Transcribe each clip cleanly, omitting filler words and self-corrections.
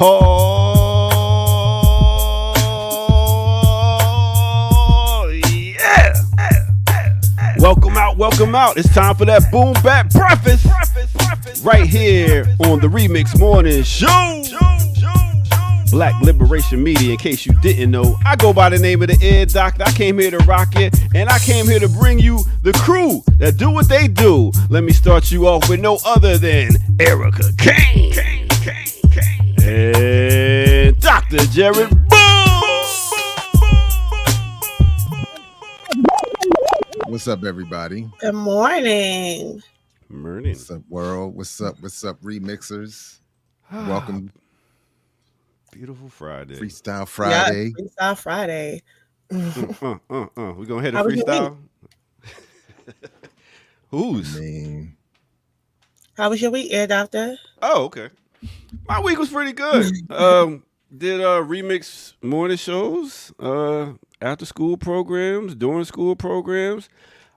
Oh, yeah. Welcome out. It's time for that boom bap preface right here on the Remix Morning Show. Black Liberation Media, in case you didn't know. I go by the name of the Air Doctor. I came here to rock it, and I came here to bring you the crew that do what they do. Let me start you off with no other than Erica Kane. And Dr. Jared Boone. What's up, everybody? Good morning. What's up, world? What's up, remixers? Welcome. Beautiful Friday. Freestyle Friday. Yeah, Freestyle Friday. We're going to hit a freestyle? Who's? How was your week, Air Doctor? Oh, okay. My week was pretty good. Did remix morning shows, after school programs, during school programs.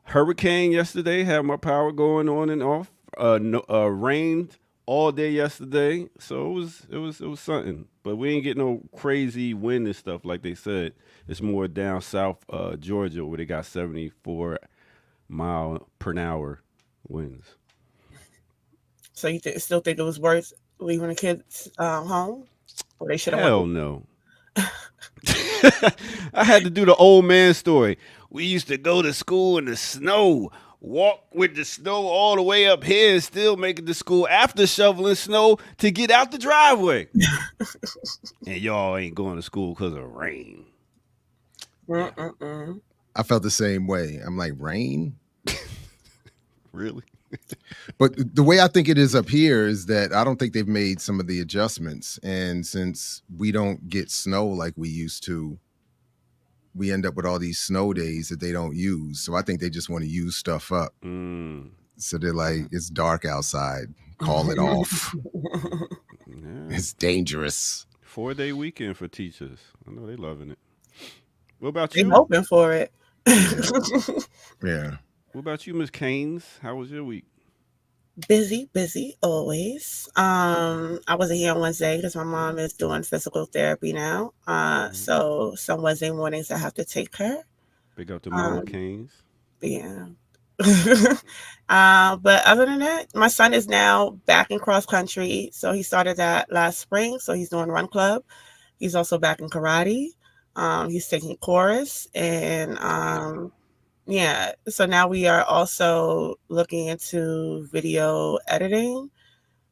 Hurricane yesterday had my power going on and off. Rained all day yesterday, so it was something. But we ain't get no crazy wind and stuff like they said. It's more down south Georgia where they got 74 mile per hour winds. So you still think it was worth leaving the kids home? Or they should have. Hell no. I had to do the old man story. We used to go to school in the snow, walk with the snow all the way up here and still make it to school after shoveling snow to get out the driveway. And y'all ain't going to school because of rain. I felt the same way. I'm like, rain? Really? But the way I think it is up here is that I don't think they've made some of the adjustments. And since we don't get snow like we used to, we end up with all these snow days that they don't use. So I think they just want to use stuff up. So they're like, it's dark outside. Call it off. Yeah. It's dangerous. 4-day weekend for teachers. I know they loving it. What about you? They're hoping for it. Yeah. What about you, Miss Keynes? How was your week? Busy always. I wasn't here on Wednesday because my mom is doing physical therapy now. So some Wednesday mornings I have to take her. Big up to Mama Keynes. Yeah. But other than that, my son is now back in cross country. So he started that last spring. So he's doing run club. He's also back in karate. He's taking chorus and yeah, so now we are also looking into video editing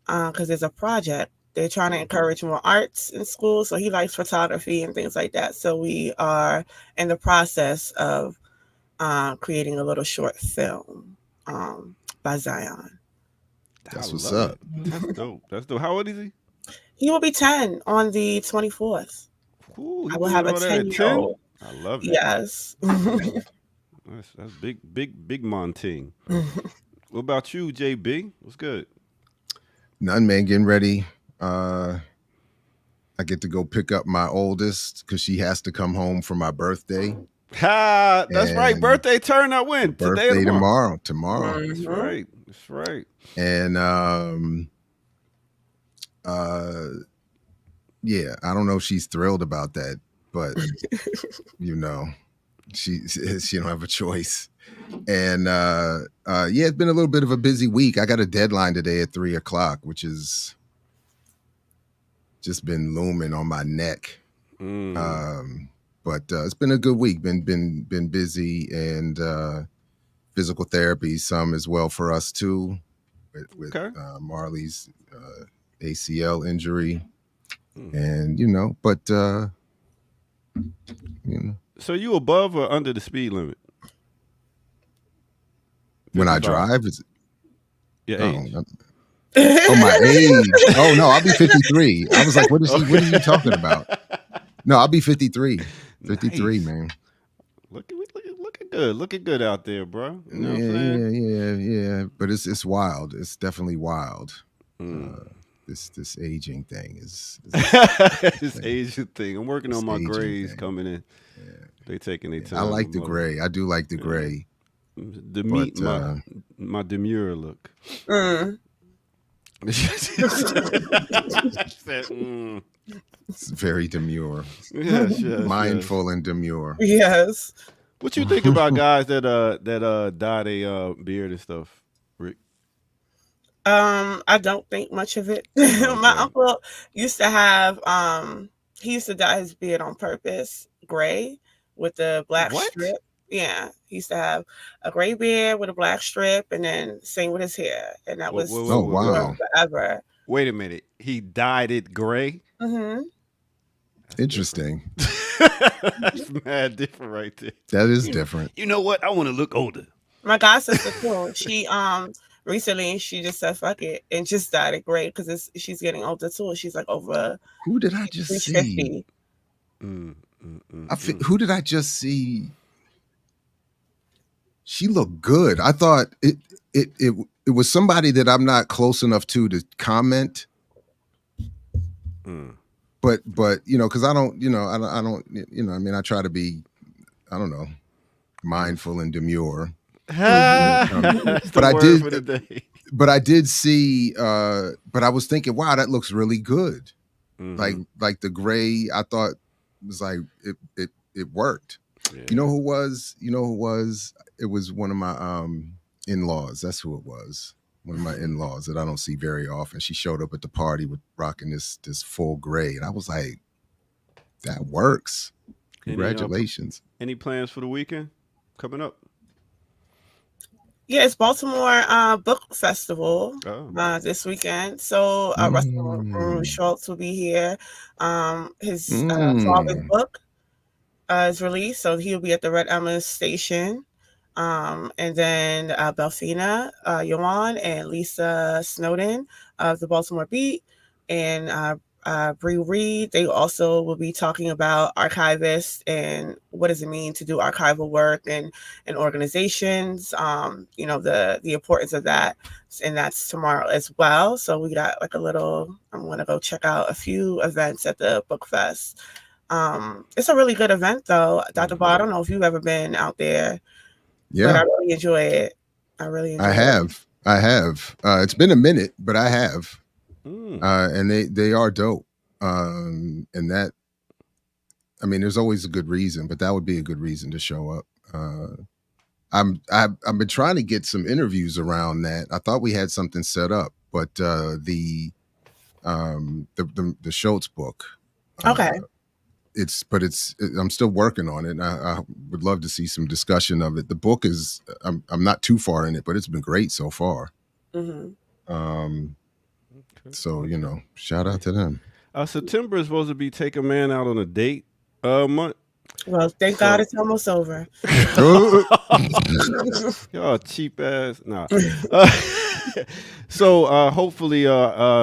because there's a project. They're trying to encourage more arts in school. So he likes photography and things like that. So we are in the process of creating a little short film by Zion. That's what's up. That's dope. That's dope. How old is he? He will be 10 on the 24th. Ooh, I will have a 10-year-old. I love it. Yes. That's big Monting. What about you, JB? What's good? None, man. Getting ready. I get to go pick up my oldest because she has to come home for my birthday. Ha! That's right. Birthday turn up when? Birthday Today or tomorrow. That's right. That's right. And yeah, I don't know if she's thrilled about that, but you know. She don't have a choice. And yeah, it's been a little bit of a busy week. I got a deadline today at 3:00, which is just been looming on my neck. But it's been a good week. Been busy and physical therapy, some as well for us too, with Marley's ACL injury. And but So you above or under the speed limit? When I drive, Your age. Oh, my age. Oh no, I'll be 53. I was like, what is he? What are you talking about? No, I'll be 53. 53, Nice. man. Looking good out there, bro. You know what I'm saying? Yeah. But it's wild. It's definitely wild. Mm. This aging thing is This Asian thing. I'm working on my grays coming in. Yeah. They taking their time. I like the gray. I do like the gray. The meat, my demure look. It's very demure. Yes, Mindful and demure. Yes. What you think about guys that dye their beard and stuff, Rick? I don't think much of it. My uncle used to have he used to dye his beard on purpose, gray with the black strip. Yeah, he used to have a gray beard with a black strip, and then same with his hair, and that was wow, forever. Wait a minute, he dyed it gray. Mm-hmm. Interesting. That's mad different right there. That is different. You know what? I want to look older. My god sister too. She recently she just said fuck it and just dyed it gray because she's getting older too. She's like over. Who did I just see? Who did I just see? She looked good. I thought it was somebody that I'm not close enough to comment. But you know, because I don't, I mean, I try to be, I don't know, mindful and demure. But I did see, but I was thinking, wow, that looks really good. Like the gray, I thought was like it worked. Yeah. You know who was? It was one of my in-laws. That's who it was. One of my in-laws that I don't see very often. She showed up at the party with rocking this full gray, and I was like, that works. Congratulations. Any plans for the weekend coming up? Yeah, it's Baltimore Book Festival this weekend. So Russell Schultz will be here. His father's book is released, so he'll be at the Red Emma station. And then Belfina Yawan and Lisa Snowden of the Baltimore Beat and Bree Reed. They also will be talking about archivists and what does it mean to do archival work and organizations, the importance of that. And that's tomorrow as well. So we got like I'm going to go check out a few events at the Book Fest. It's a really good event though. Dr. Ball, I don't know if you've ever been out there. Yeah, but I really enjoy it. I have. It's been a minute, but I have. And they are dope. And that, I mean, there's always a good reason, but that would be a good reason to show up. I've been trying to get some interviews around that. I thought we had something set up, but the Schultz book. Okay. I'm still working on it. And I would love to see some discussion of it. The book is, I'm not too far in it, but it's been great so far. So, shout out to them. September is supposed to be Take a Man Out on a Date month. Well, thank God it's almost over. Y'all cheap ass. Nah. So hopefully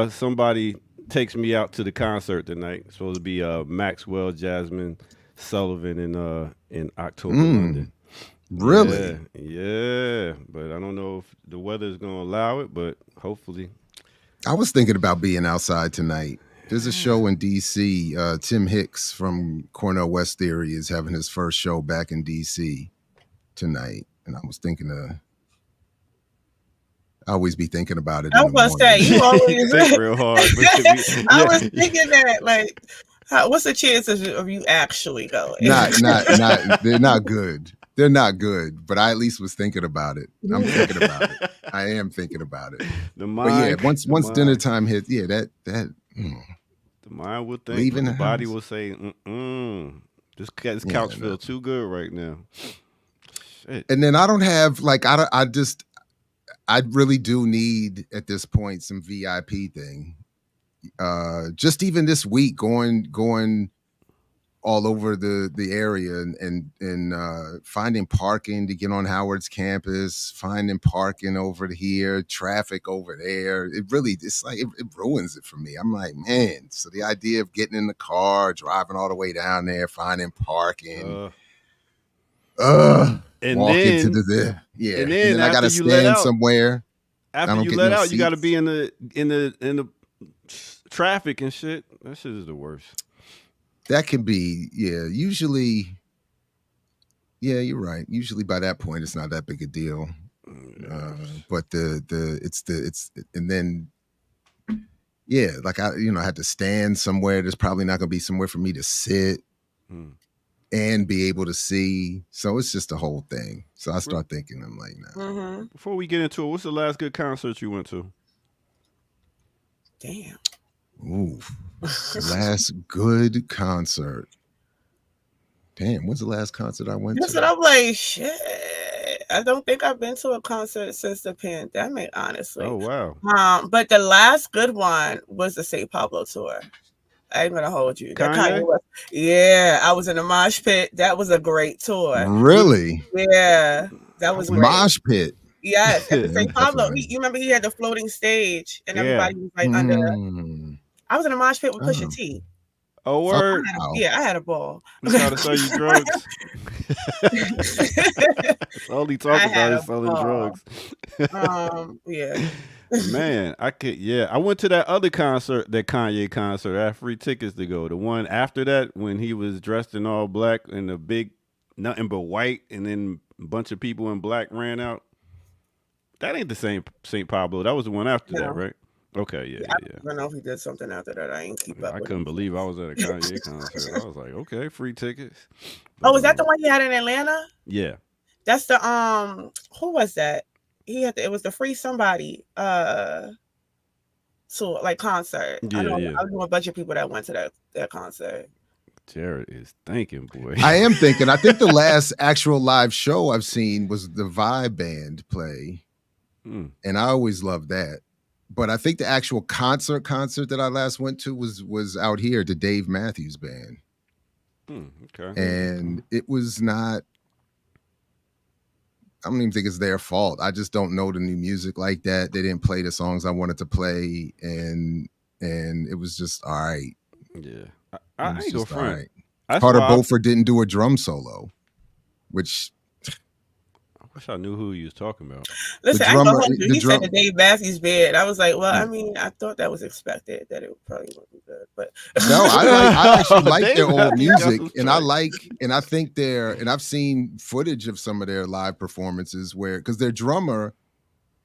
somebody takes me out to the concert tonight. It's supposed to be Maxwell, Jasmine Sullivan in October, London. Really? Yeah. But I don't know if the weather is going to allow it, but hopefully. I was thinking about being outside tonight. There's a show in D.C. Tim Hicks from Cornell West Theory is having his first show back in D.C. tonight. And I was thinking I always be thinking about it. I was going to say, you always think real hard. I was thinking that, like, what's the chances of you actually going? Not. They're not good. They're not good. But I at least was thinking about it. I'm thinking about it. I am thinking about it. The mind. But yeah, once dinner time hits, yeah, that. The mind will think. Leaving the body will say, This couch feels too good right now. Shit. And then I don't have I really do need at this point some VIP thing. Just even this week going all over the area and finding parking to get on Howard's campus, finding parking over here, traffic over there. It's like it ruins it for me. I'm like, man. So the idea of getting in the car, driving all the way down there, finding parking, and walking then, to the yeah, and then I gotta stand somewhere. After you let out, you got to be in the traffic and shit. That shit is the worst. That can be, usually, you're right. Usually by that point, it's not that big a deal. But and then, like I had to stand somewhere. There's probably not going to be somewhere for me to sit and be able to see. So it's just a whole thing. So I start thinking, I'm like, nah. Mm-hmm. Before we get into it, what's the last good concert you went to? Damn. Ooh, last good concert. Damn, when's the last concert I went That's to? what I'm like, shit. I don't think I've been to a concert since the pandemic, honestly. Oh, wow. But the last good one was the St. Pablo tour. I ain't gonna hold you. That Kanye? Yeah, I was in the mosh pit. That was a great tour. Really? Yeah, that was great. Mosh pit. Yes, at the St. Pablo. You remember he had the floating stage and everybody was like under. I was in a mosh pit with Pusha T. Oh, word. I had a ball. You trying to sell you drugs? That's all he talks about is selling drugs. Yeah. Man, I went to that other concert, that Kanye concert. I had free tickets to go. The one after that, when he was dressed in all black and the big nothing but white, and then a bunch of people in black ran out. That ain't the same St. Pablo. That was the one after that, right? Okay, yeah. I don't know if he did something after that. I ain't keep up. I couldn't believe I was at a Kanye concert. I was like, okay, free tickets. But, was that the one he had in Atlanta? Yeah. That's the who was that? He had it was the Free Somebody tour, like concert. Yeah, I know a bunch of people that went to that concert. Jared is thinking, boy. I am thinking. I think the last actual live show I've seen was the Vibe Band play. And I always loved that. But I think the actual concert that I last went to was out here, the Dave Matthews Band. Okay. And it was not, I don't even think it's their fault. I just don't know the new music like that. They didn't play the songs I wanted to play, and it was just all right. Yeah. I ain't go front. Right. Carter Beauford didn't do a drum solo, which I wish I knew who he was talking about. Listen, I know he said the Dave Matthews Band. I was like, well, I mean, I thought that was expected that it probably wouldn't be good, but no, I actually like their old music, and I think I've seen footage of some of their live performances because their drummer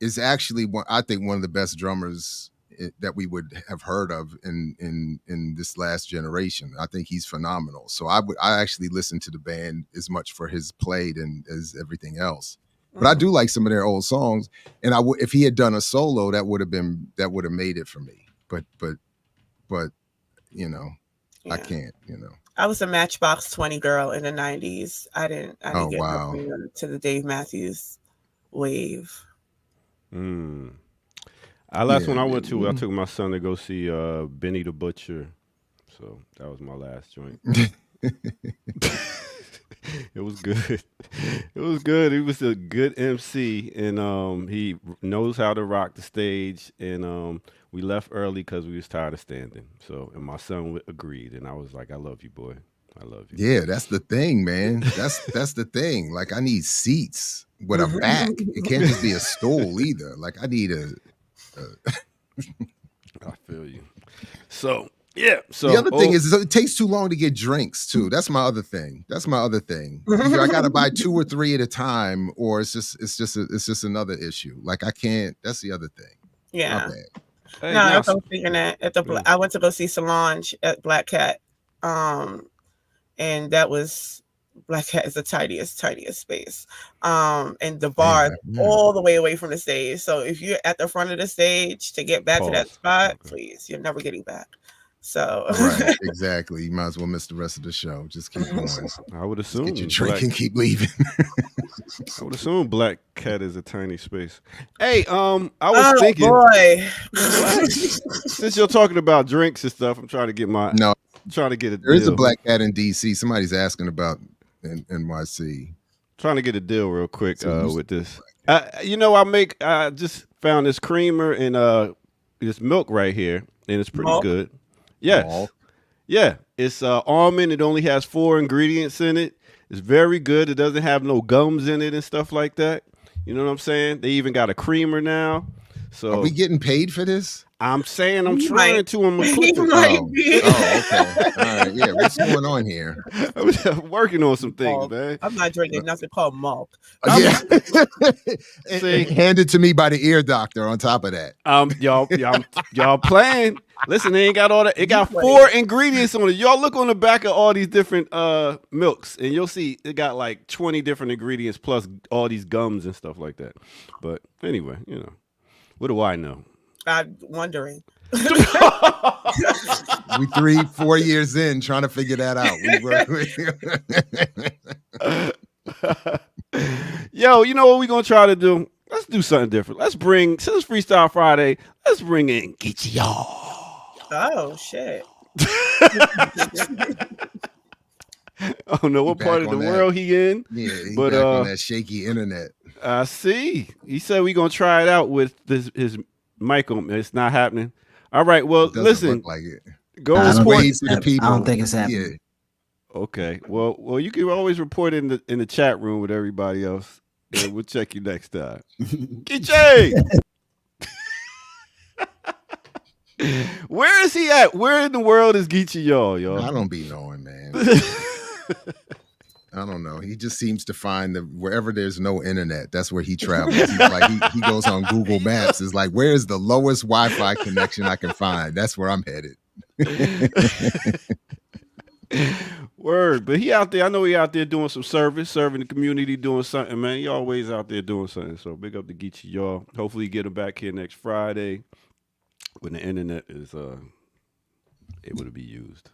is actually one of the best drummers that we would have heard of in this last generation. I think he's phenomenal. So I actually listen to the band as much for his play than as everything else. But I do like some of their old songs, and if he had done a solo, that would have made it for me. But I can't. I was a Matchbox 20 girl in the 90s. I didn't get to the Dave Matthews wave. Last one I went to, I took my son to go see Benny the Butcher. So that was my last joint. It was good. It was good. He was a good MC, and he knows how to rock the stage. And we left early because we was tired of standing. So, and my son agreed, and I was like, "I love you, boy. I love you." Yeah, that's the thing, man. That's the thing. Like, I need seats with a back. It can't just be a stool either. Like, I need I feel you. So yeah. So the other thing is it takes too long to get drinks too. That's my other thing. Either I gotta buy 2 or 3 at a time, or it's just another issue. Like, I can't. That's the other thing. Yeah. Hey, no, I was thinking that I went to go see Solange at Black Cat, and that was. Black Cat is the tiniest space. And the bar all the way away from the stage. So if you're at the front of the stage to get back to that spot, please, you're never getting back. So Right, exactly. You might as well miss the rest of the show. Just keep going. I would Just assume get your drink and keep leaving. I would assume Black Cat is a tiny space. Hey, I was thinking, boy. since you're talking about drinks and stuff, I'm trying to get trying to get a There is a deal. Black Cat in DC. Somebody's asking about NYC. Trying to get a deal real quick So with this. I just found this creamer and this milk right here, and it's pretty Milk? good. Yes. Milk? Yeah, it's almond. It only has 4 ingredients in it. It's very good. It doesn't have no gums in it and stuff like that. You know what I'm saying? They even got a creamer now. So Are we getting paid for this? I'm saying I'm You trying might- to. I'm He clipping. might Oh, be. okay. All right. Yeah. What's going on here? I'm working on some things, Milk. man. I'm not drinking nothing called milk. Yeah. See? Handed to me by the ear doctor on top of that. Y'all playing. Listen, they ain't got all that. It got 4 ingredients on it. Y'all look on the back of all these different milks, and you'll see it got like 20 different ingredients plus all these gums and stuff like that. But anyway, what do I know? I'm wondering. We 3-4 years in trying to figure that out. Yo, you know what we're gonna try to do? Let's do something different. Since it's Freestyle Friday, let's bring in Get Y'all. Oh shit. I don't know what Back part of the on that. world he in. Yeah, he's But, back on that shaky internet. I see. He said we're gonna try it out with his mic on. It's not happening. All right. Well, Doesn't listen. look like it. Go I don't report. think it's happening. I don't think it's happening. Yeah. Okay. Well, you can always report in the chat room with everybody else. And we'll check you next time. DJ. Where is he at? Where in the world is Geechee y'all? I don't be knowing, man. I don't know. He just seems to find wherever there's no internet, that's where he travels. He's like he goes on Google Maps. It's like, where's the lowest Wi-Fi connection I can find? That's where I'm headed. Word, but he out there. I know he out there doing some service, serving the community, doing something, man. He always out there doing something. So big up to Geechee y'all. Hopefully get him back here next Friday when the internet is able to be used.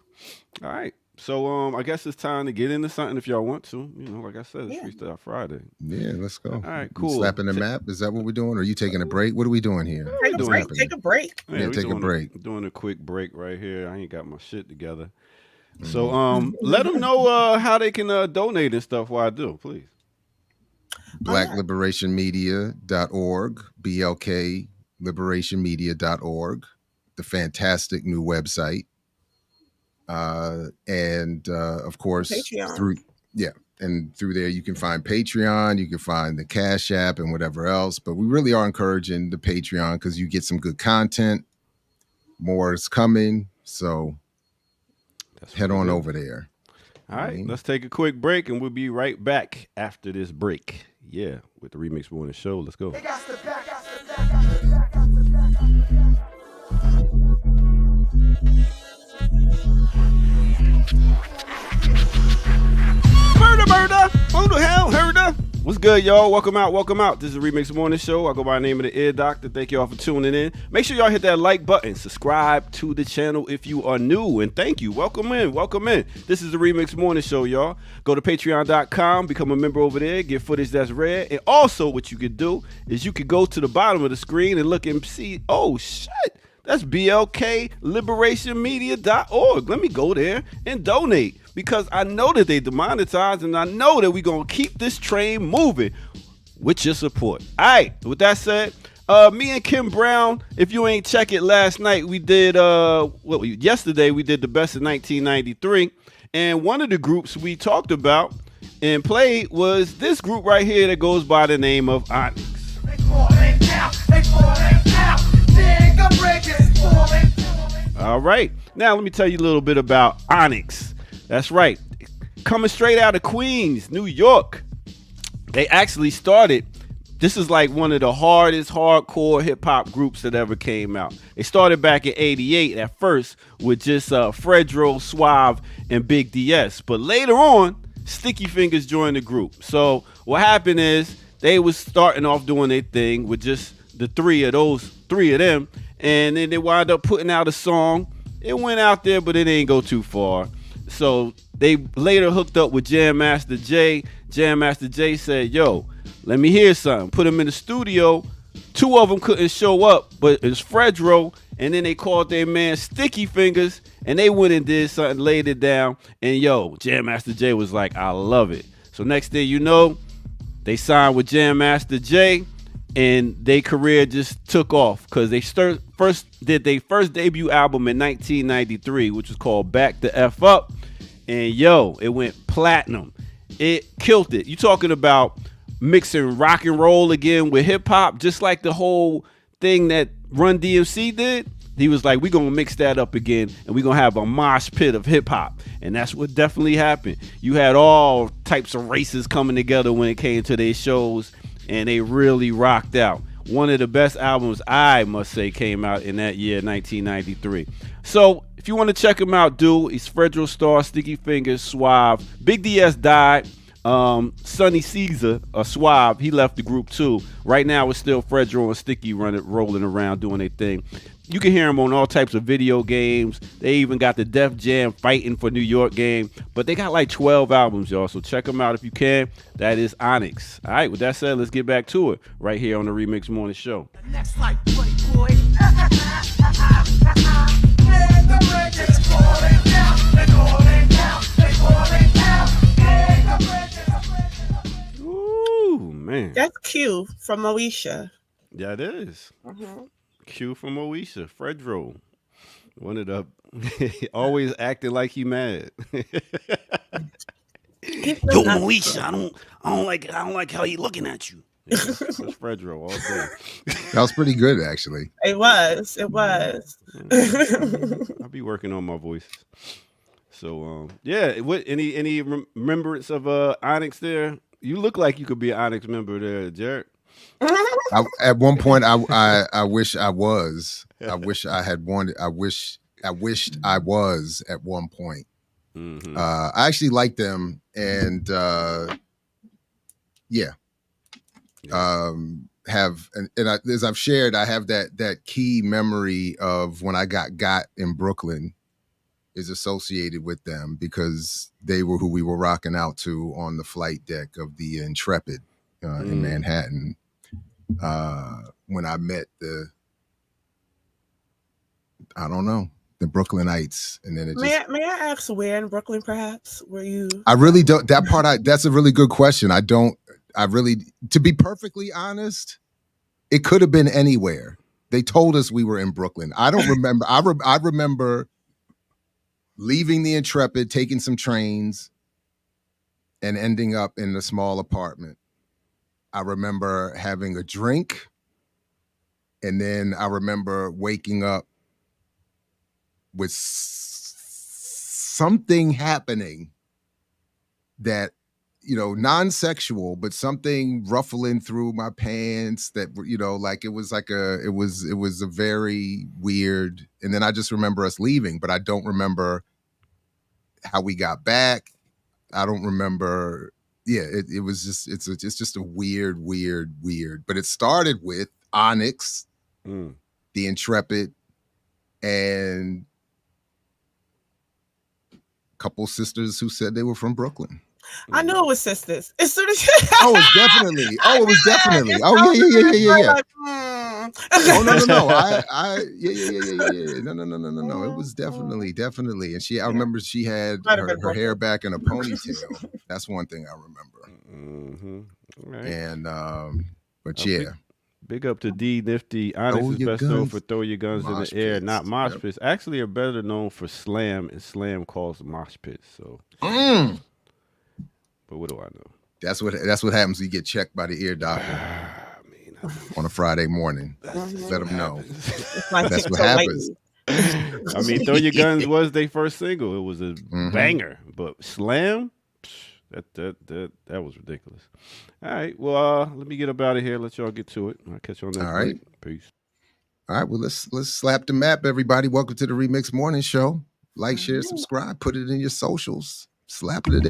All right. So I guess it's time to get into something if y'all want to. Like I said, it's Freestyle Friday. Yeah, let's go. All right, cool. Slapping the map. Is that what we're doing? Or are you taking a break? What are we doing here? Take a break. Take a break. Yeah, we take a break. Doing a quick break right here. I ain't got my shit together. So let them know how they can donate and stuff while I do, please. blackliberationmedia.org, blkliberationmedia.org, the fantastic new website. And of course, Patreon. through there you can find Patreon, you can find the Cash App and whatever else. But we really are encouraging the Patreon because you get some good content. More is coming, so head on over there. All right, let's take a quick break, and we'll be right back after this break. Yeah, with the Remix Morning Show. Let's go. Murder! Who the hell heard her? What's good, y'all? Welcome out. This is the Remix Morning Show. I go by the name of the Ear Doctor. Thank y'all for tuning in. Make sure y'all hit that like button. Subscribe to the channel if you are new. And thank you. Welcome in. This is the Remix Morning Show, y'all. Go to patreon.com, become a member over there, get footage that's rare. And also what you could do is you could go to the bottom of the screen and look and see, oh, shit. That's blkliberationmedia.org. Let me go there and donate because I know that they demonetized and I know that we're going to keep this train moving with your support. All right, with that said, me and Kim Brown, if you ain't check it last night, we did, yesterday we did the best of 1993. And one of the groups we talked about and played was this group right here that goes by the name of Onyx. All right, now let me tell you a little bit about Onyx. That's right, coming straight out of Queens, New York. They actually started, this is like one of the hardest hardcore hip-hop groups that ever came out. They started back in 88 at first with just Fredro, Suave, and Big DS. But later on, Sticky Fingers joined the group. So what happened is they was starting off doing their thing with just the three of them. And then they wound up putting out a song It went out there, but it didn't go too far. So they later hooked up with Jam Master Jay. Jam Master Jay said, yo, let me hear something. Put him in the studio. 2 of them couldn't show up, but it's Fredro. And then they called their man Sticky Fingers, and they went and did something, laid it down. And yo, Jam Master Jay was like, I love it. So next thing you know, they signed with Jam Master Jay, and their career just took off because they did their first debut album in 1993, which was called Back the F Up. And yo, it went platinum. It killed it. You talking about mixing rock and roll again with hip hop, just like the whole thing that Run DMC did. He was like, we're going to mix that up again, and we're going to have a mosh pit of hip hop. And that's what definitely happened. You had all types of races coming together when it came to their shows, and they really rocked out. One of the best albums, I must say, came out in that year, 1993. So if you want to check him out, dude, he's Fredro Starr, Sticky Fingers, Suave. Big DS died. Sonny Caesar, Suave, he left the group too. Right now it's still Fredro and Sticky rolling around doing their thing. You can hear them on all types of video games. They even got the Def Jam Fighting for New York game. But they got like 12 albums, y'all. So check them out if you can. That is Onyx. All right, with that said, let's get back to it right here on the Remix Morning Show. The next life, buddy boy. Ooh, man. That's Q from Moesha. Yeah, it is. Q from Moesha, Fredro. One of the always acting like he mad. Yo, Moesha, I don't like how he looking at you. Yeah, that's Fredro all day. That was pretty good, actually. It was. I'll be working on my voice. So yeah, what any remembrance of Onyx there? You look like you could be an Onyx member there, Jared. At one point, I wish I was. I wish I had wanted. I wished I was at one point. Mm-hmm. I actually liked them, and as I've shared, I have that key memory of when I got in Brooklyn is associated with them because they were who we were rocking out to on the flight deck of the Intrepid in Manhattan. When I met the Brooklynites, and then May I ask where in Brooklyn, perhaps? Were you? I really don't. That part, that's a really good question. To be perfectly honest, it could have been anywhere. They told us we were in Brooklyn. I don't remember. I remember leaving the Intrepid, taking some trains, and ending up in a small apartment. I remember having a drink, and then I remember waking up with something happening that, non-sexual, but something ruffling through my pants that, like it was a very weird. And then I just remember us leaving, but I don't remember how we got back. I don't remember. Yeah, it was just, it's just a weird. But it started with Onyx, the Intrepid, and a couple sisters who said they were from Brooklyn. I knew it was sisters. As soon as it was definitely. Oh, yeah. Like, Oh no. No. It was definitely. And I remember she had her hair back in a ponytail. That's one thing I remember. Mm-hmm. Right. And but yeah. Big up to D Nifty. Onyx is best known for Throw Your Guns in the Air, not mosh pits. Actually, are better known for Slam, and Slam calls mosh pits. So. But what do I know? That's what happens when you get checked by the ear doctor on a Friday morning. Let them know. That's what happens. I mean, Throw Your Guns was their first single. It was a banger, but Slam, that was ridiculous. All right, well, let me get up out of here. Let y'all get to it. I'll catch you on that. All right, peace. All right, well, let's slap the map, everybody. Welcome to the Remix Morning Show. Like, share, subscribe, put it in your socials. Slap it in.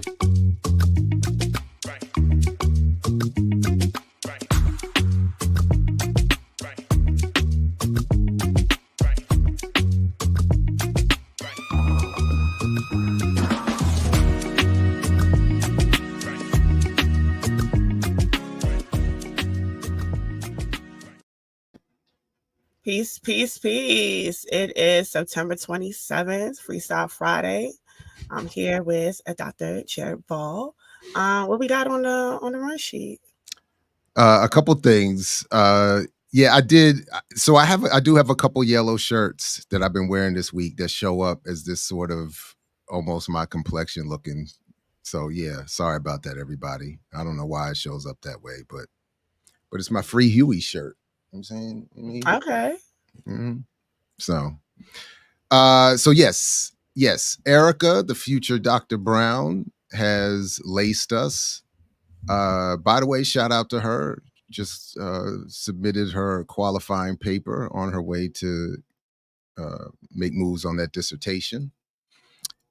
Peace, peace, peace. It is September 27th, Freestyle Friday. I'm here with Dr. Jared Ball. What we got on the run sheet? A couple things. Yeah, I did. So I do have a couple yellow shirts that I've been wearing this week that show up as this sort of almost my complexion looking. So yeah, sorry about that, everybody. I don't know why it shows up that way, but it's my Free Huey shirt. You know what I'm saying? Okay. Mm-hmm. So yes, Erica, the future Dr. Brown, has laced us. By the way, shout out to her. Just submitted her qualifying paper on her way to make moves on that dissertation.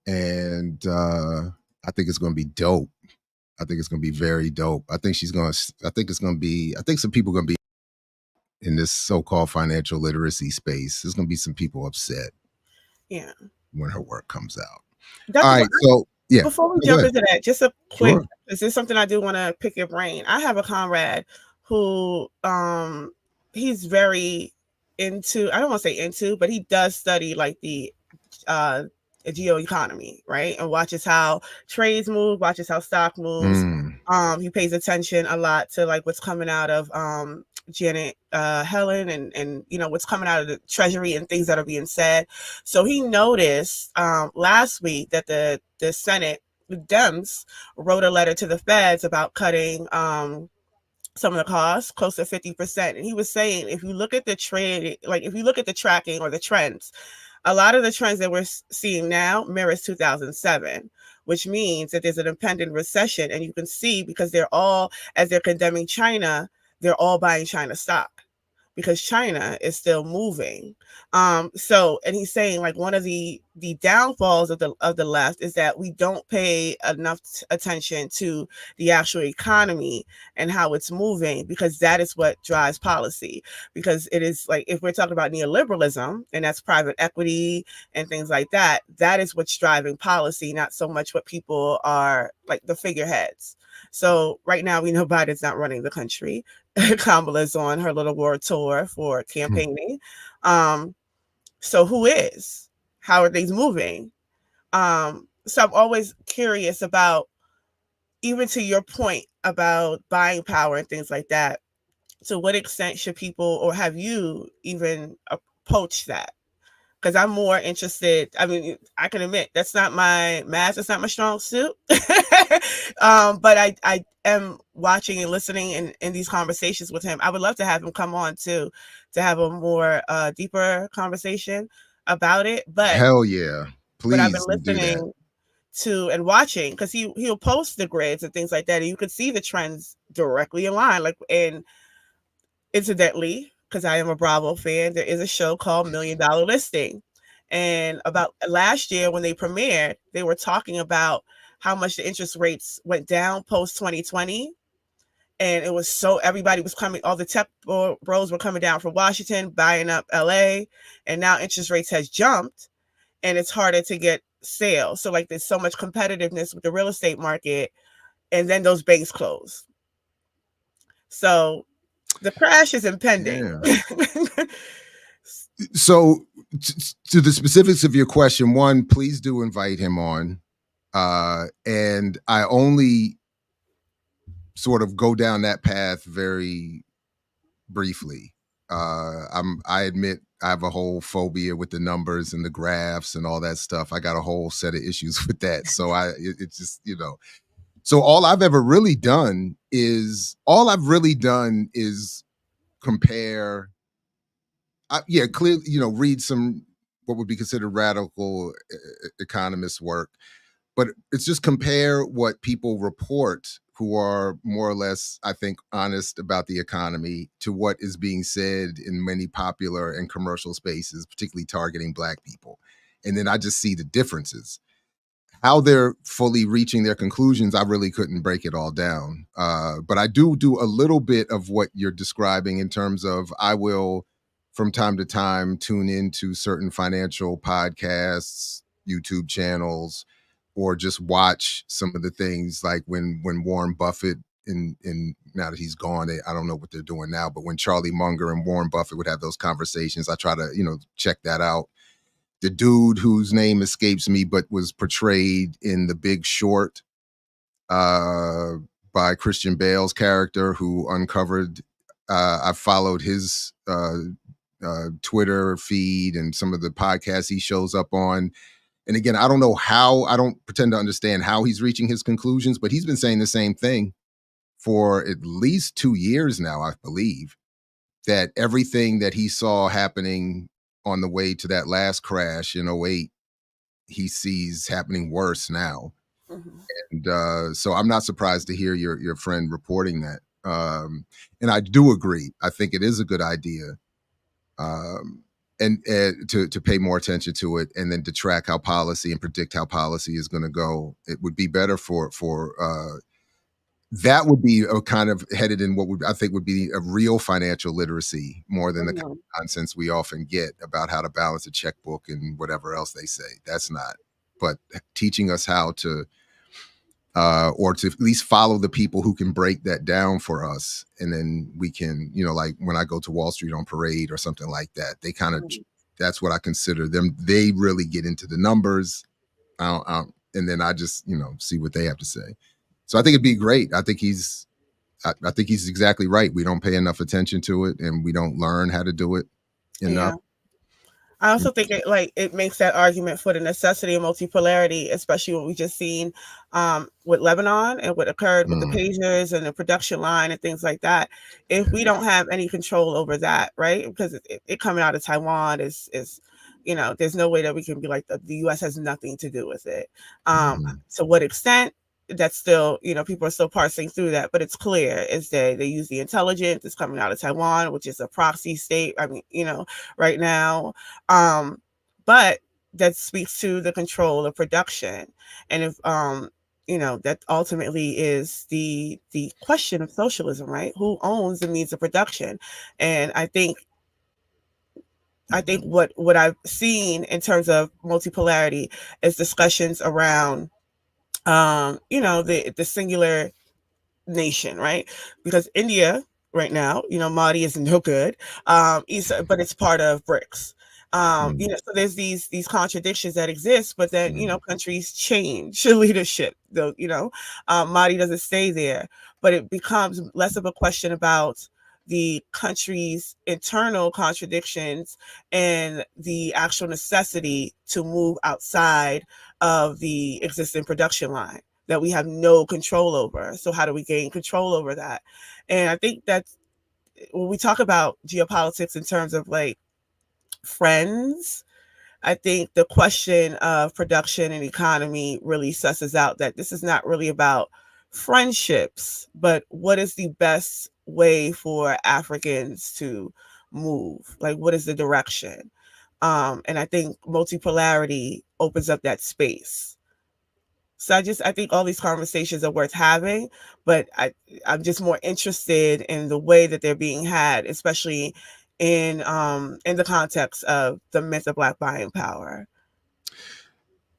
And I think it's going to be dope. I think it's going to be very dope. I think some people are going to be in this so-called financial literacy space. There's going to be some people upset. Yeah. When her work comes out. Dr. All right. So yeah. Before we jump into that, just a quick, this is something I do want to pick your brain. I have a comrade who he's very into, I don't want to say into, but he does study like the geo-economy, right? And watches how trades move, watches how stock moves. He pays attention a lot to like what's coming out of Janet Helen and you know what's coming out of the Treasury and things that are being said. So he noticed last week that the Senate, the Dems, wrote a letter to the feds about cutting some of the costs, close to 50%. And he was saying, if you look at the trade, like if you look at the tracking or the trends, a lot of the trends that we're seeing now mirrors 2007, which means that there's an impending recession. And you can see, because they're all, as they're condemning China, they're all buying China stock because China is still moving. So, and he's saying like one of the downfalls of the left is that we don't pay enough attention to the actual economy and how it's moving, because that is what drives policy. Because it is like, if we're talking about neoliberalism, and that's private equity and things like that, that is what's driving policy, not so much what people are like the figureheads. So right now we know Biden's not running the country. Kamala's on her little world tour for campaigning. So who is? How are things moving? So I'm always curious about, even to your point about buying power and things like that, to what extent should people, or have you even approached that? Because I'm more interested. I mean, I can admit that's not my math. It's not my strong suit. But I am watching and listening in these conversations with him. I would love to have him come on too, to have a more deeper conversation about it. But hell yeah, please. But I've been listening to and watching, because he'll post the grids and things like that, and you could see the trends directly in line. Like, and incidentally, because I am a Bravo fan, there is a show called $1 Million Listing. And about last year when they premiered, they were talking about how much the interest rates went down post 2020. And it was so, everybody was coming, all the tech bros were coming down from Washington, buying up LA. And now interest rates has jumped and it's harder to get sales. So like there's so much competitiveness with the real estate market. And then those banks close. So the crash is impending. Yeah. So to the specifics of your question, one, please do invite him on. And I only sort of go down that path very briefly. I admit I have a whole phobia with the numbers and the graphs and all that stuff. I got a whole set of issues with that. So it's just, you know, so all I've really done is compare. Clearly, you know, read some what would be considered radical economist work, but it's just compare what people report who are more or less, I think, honest about the economy to what is being said in many popular and commercial spaces, particularly targeting Black people. And then I just see the differences. How they're fully reaching their conclusions, I really couldn't break it all down. But I do a little bit of what you're describing in terms of, I will, from time to time, tune into certain financial podcasts, YouTube channels, or just watch some of the things like when Warren Buffett in now that he's gone, I don't know what they're doing now, but when Charlie Munger and Warren Buffett would have those conversations, I try to, check that out. The dude whose name escapes me, but was portrayed in The Big Short by Christian Bale's character, who uncovered, I followed his Twitter feed and some of the podcasts he shows up on. And again, I don't know how, I don't pretend to understand how he's reaching his conclusions, but he's been saying the same thing for at least 2 years now, I believe, that everything that he saw happening on the way to that last crash in 2008, he sees happening worse now. Mm-hmm. And so I'm not surprised to hear your friend reporting that. And I do agree. I think it is a good idea. And to pay more attention to it, and then to track how policy and predict how policy is going to go. It would be better for that would be a kind of headed in what I think would be a real financial literacy, more than the kind of nonsense we often get about how to balance a checkbook and whatever else they say. That's not, but teaching us how to, or to at least follow the people who can break that down for us. And then we can, like when I go to Wall Street on Parade or something like that, they kind of, that's what I consider them. They really get into the numbers. And then I just, see what they have to say. So I think it'd be great. I think he's exactly right. We don't pay enough attention to it, and we don't learn how to do it enough. Yeah. I also think it makes that argument for the necessity of multipolarity, especially what we just seen with Lebanon and what occurred with the pagers and the production line and things like that. If we don't have any control over that, right? Because it coming out of Taiwan is there's no way that we can be like the U.S. has nothing to do with it. To what extent? That's still, people are still parsing through that, but it's clear is that they use the intelligence that's coming out of Taiwan, which is a proxy state. I mean, right now, but that speaks to the control of production. And if, that ultimately is the question of socialism, right? Who owns the means of production? And I think what I've seen in terms of multipolarity is discussions around the singular nation, right? Because India right now, Modi is no good, but it's part of BRICS. So there's these contradictions that exist, but then, countries change leadership, though, Modi doesn't stay there, but it becomes less of a question about the country's internal contradictions and the actual necessity to move outside of the existing production line that we have no control over. So how do we gain control over that? And I think that when we talk about geopolitics in terms of friends, I think the question of production and economy really susses out that this is not really about friendships, but what is the best way for Africans to move? What is the direction? And I think multipolarity opens up that space. So I think all these conversations are worth having, but I'm just more interested in the way that they're being had, especially in the context of the myth of Black buying power.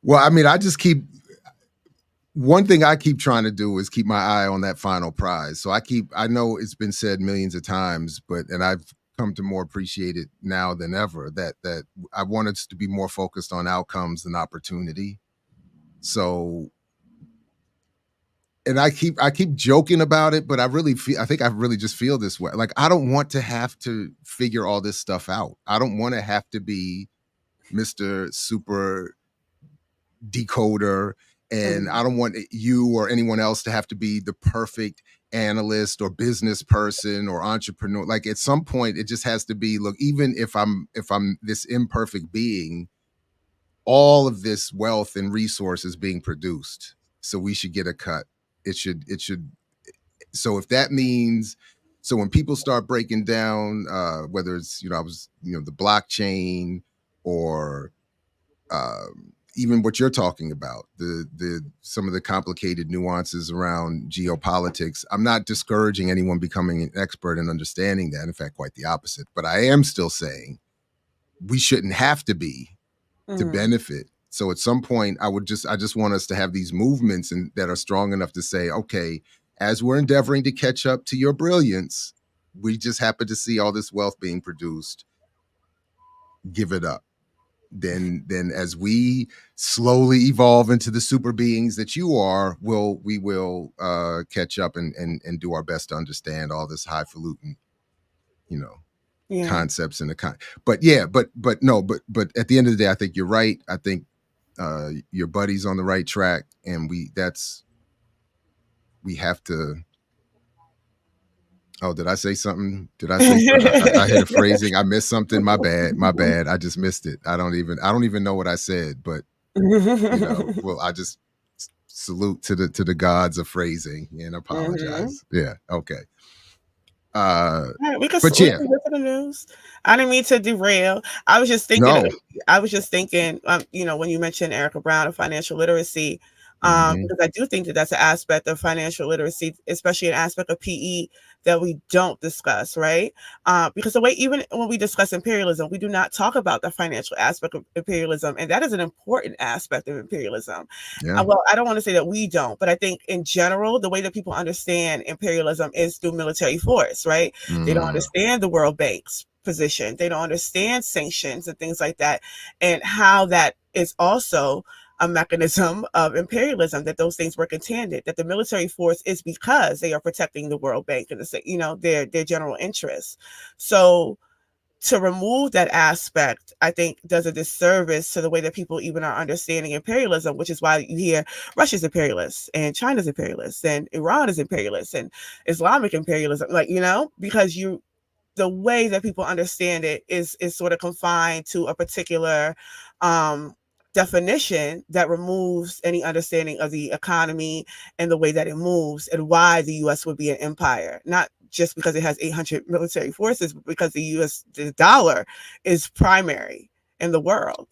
Well, I mean, one thing I keep trying to do is keep my eye on that final prize. So I know it's been said millions of times, and I've come to more appreciate it now than ever, that I want us to be more focused on outcomes than opportunity. So, and I keep joking about it, but I think I really just feel this way. I don't want to have to figure all this stuff out. I don't want to have to be Mr. Super Decoder, and I don't want you or anyone else to have to be the perfect analyst or business person or entrepreneur. At some point, it just has to be, look, even if I'm this imperfect being, all of this wealth and resources being produced, so we should get a cut. It should. So if that means, so when people start breaking down, whether it's the blockchain or even what you're talking about, the some of the complicated nuances around geopolitics, I'm not discouraging anyone becoming an expert and understanding that. In fact, quite the opposite. But I am still saying we shouldn't have to be to benefit. So at some point, I just want us to have these movements that are strong enough to say, okay, as we're endeavoring to catch up to your brilliance, we just happen to see all this wealth being produced. Give it up. Then as we slowly evolve into the super beings that you are, we will catch up and do our best to understand all this highfalutin, concepts in the but at the end of the day, I think you're right. I think your buddy's on the right track, and we have to. Oh, did I say something? I hit a phrasing. I missed something. My bad. I just missed it. I don't even know what I said, but well, I just salute to the gods of phrasing and apologize. Yeah. Okay. We can get to the news. I didn't mean to derail. I was just thinking. No. When you mentioned Erica Brown and financial literacy, because I do think that that's an aspect of financial literacy, especially an aspect of PE that we don't discuss, right? Because the way, even when we discuss imperialism, we do not talk about the financial aspect of imperialism, and that is an important aspect of imperialism. Yeah. Well, I don't want to say that we don't, but I think in general, the way that people understand imperialism is through military force, right? They don't understand the World Bank's position. They don't understand sanctions and things like that, and how that is also a mechanism of imperialism, that those things work in tandem, that the military force is because they are protecting the World Bank and their general interests. So to remove that aspect, I think, does a disservice to the way that people even are understanding imperialism, which is why you hear Russia's imperialist and China's imperialist and Iran is imperialist and Islamic imperialism, because the way that people understand it is sort of confined to a particular definition that removes any understanding of the economy and the way that it moves and why the U.S. would be an empire, not just because it has 800 military forces, but because the dollar is primary in the world.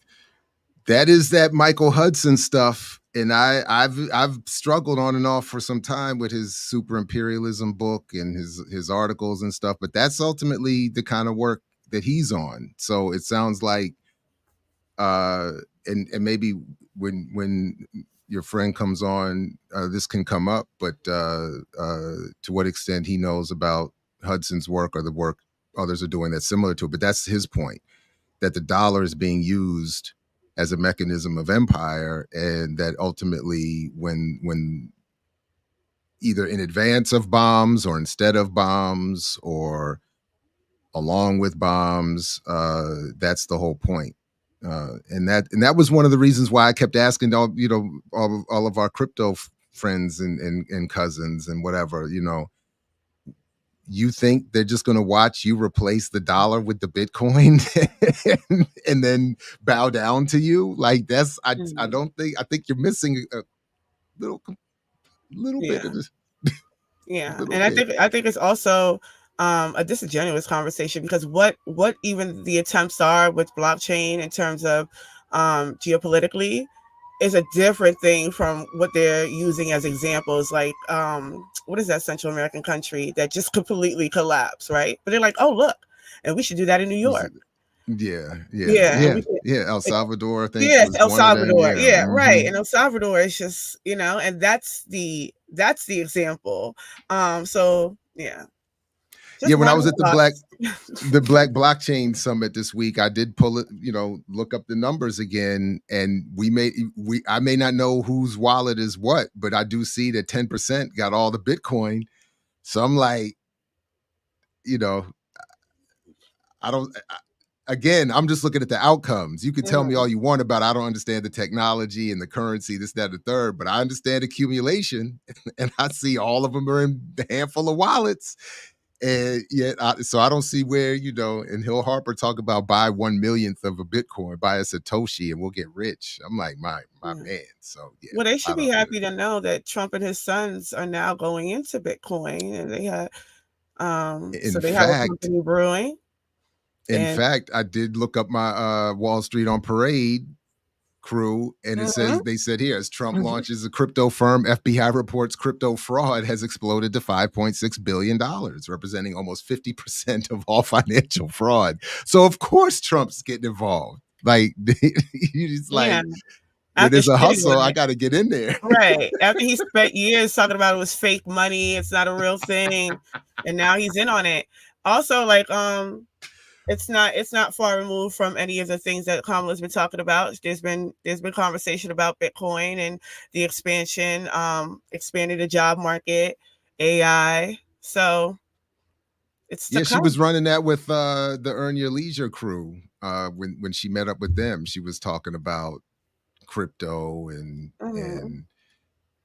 That is that Michael Hudson stuff. And I've struggled on and off for some time with his super imperialism book and his articles and stuff, but that's ultimately the kind of work that he's on. So it sounds like and maybe when your friend comes on, this can come up, but to what extent he knows about Hudson's work or the work others are doing that's similar to it. But that's his point, that the dollar is being used as a mechanism of empire, and that ultimately when either in advance of bombs or instead of bombs or along with bombs, that's the whole point. And that was one of the reasons why I kept asking all of our crypto friends and cousins and whatever, you think they're just going to watch you replace the dollar with the Bitcoin and then bow down to you? Like I think you're missing a little bit of this. Yeah. And I think it's also a disingenuous conversation, because what even the attempts are with blockchain in terms of geopolitically is a different thing from what they're using as examples. Like what is that Central American country that just completely collapsed, right? But they're like, oh look, and we should do that in New York. Yeah. El Salvador, I think. Yeah, El Salvador. Yeah, right. And El Salvador is just, and that's the example. So yeah. When I was at the Black Blockchain Summit this week, I did pull it, look up the numbers again, and I may not know whose wallet is what, but I do see that 10% got all the Bitcoin. So I'm like, I'm just looking at the outcomes. You could tell me all you want about, I don't understand the technology and the currency, this, that, and the third, but I understand accumulation, and I see all of them are in a handful of wallets. And yet, so I don't see where, and Hill Harper talk about buy 1/1,000,000th of a Bitcoin, buy a Satoshi, and we'll get rich. I'm like, my man. So yeah. Well, they should be happy to know that Trump and his sons are now going into Bitcoin, and they had, have a company brewing. In fact, I did look up my Wall Street on Parade crew, and it says, they said here, as Trump launches a crypto firm, FBI reports crypto fraud has exploded to $5.6 billion, representing almost 50% of all financial fraud. So of course Trump's getting involved. Like, he's like, Where After there's a shitting hustle, on I it. got to get in there. Right. After he spent years talking about it was fake money, it's not a real thing, and now he's in on it. Also, like, it's not far removed from any of the things that Kamala's been talking about. There's been conversation about Bitcoin and the expansion, expanding the job market, AI. So it's to Yeah, she come. was running that with the Earn Your Leisure crew. When she met up with them, she was talking about crypto and Mhm. and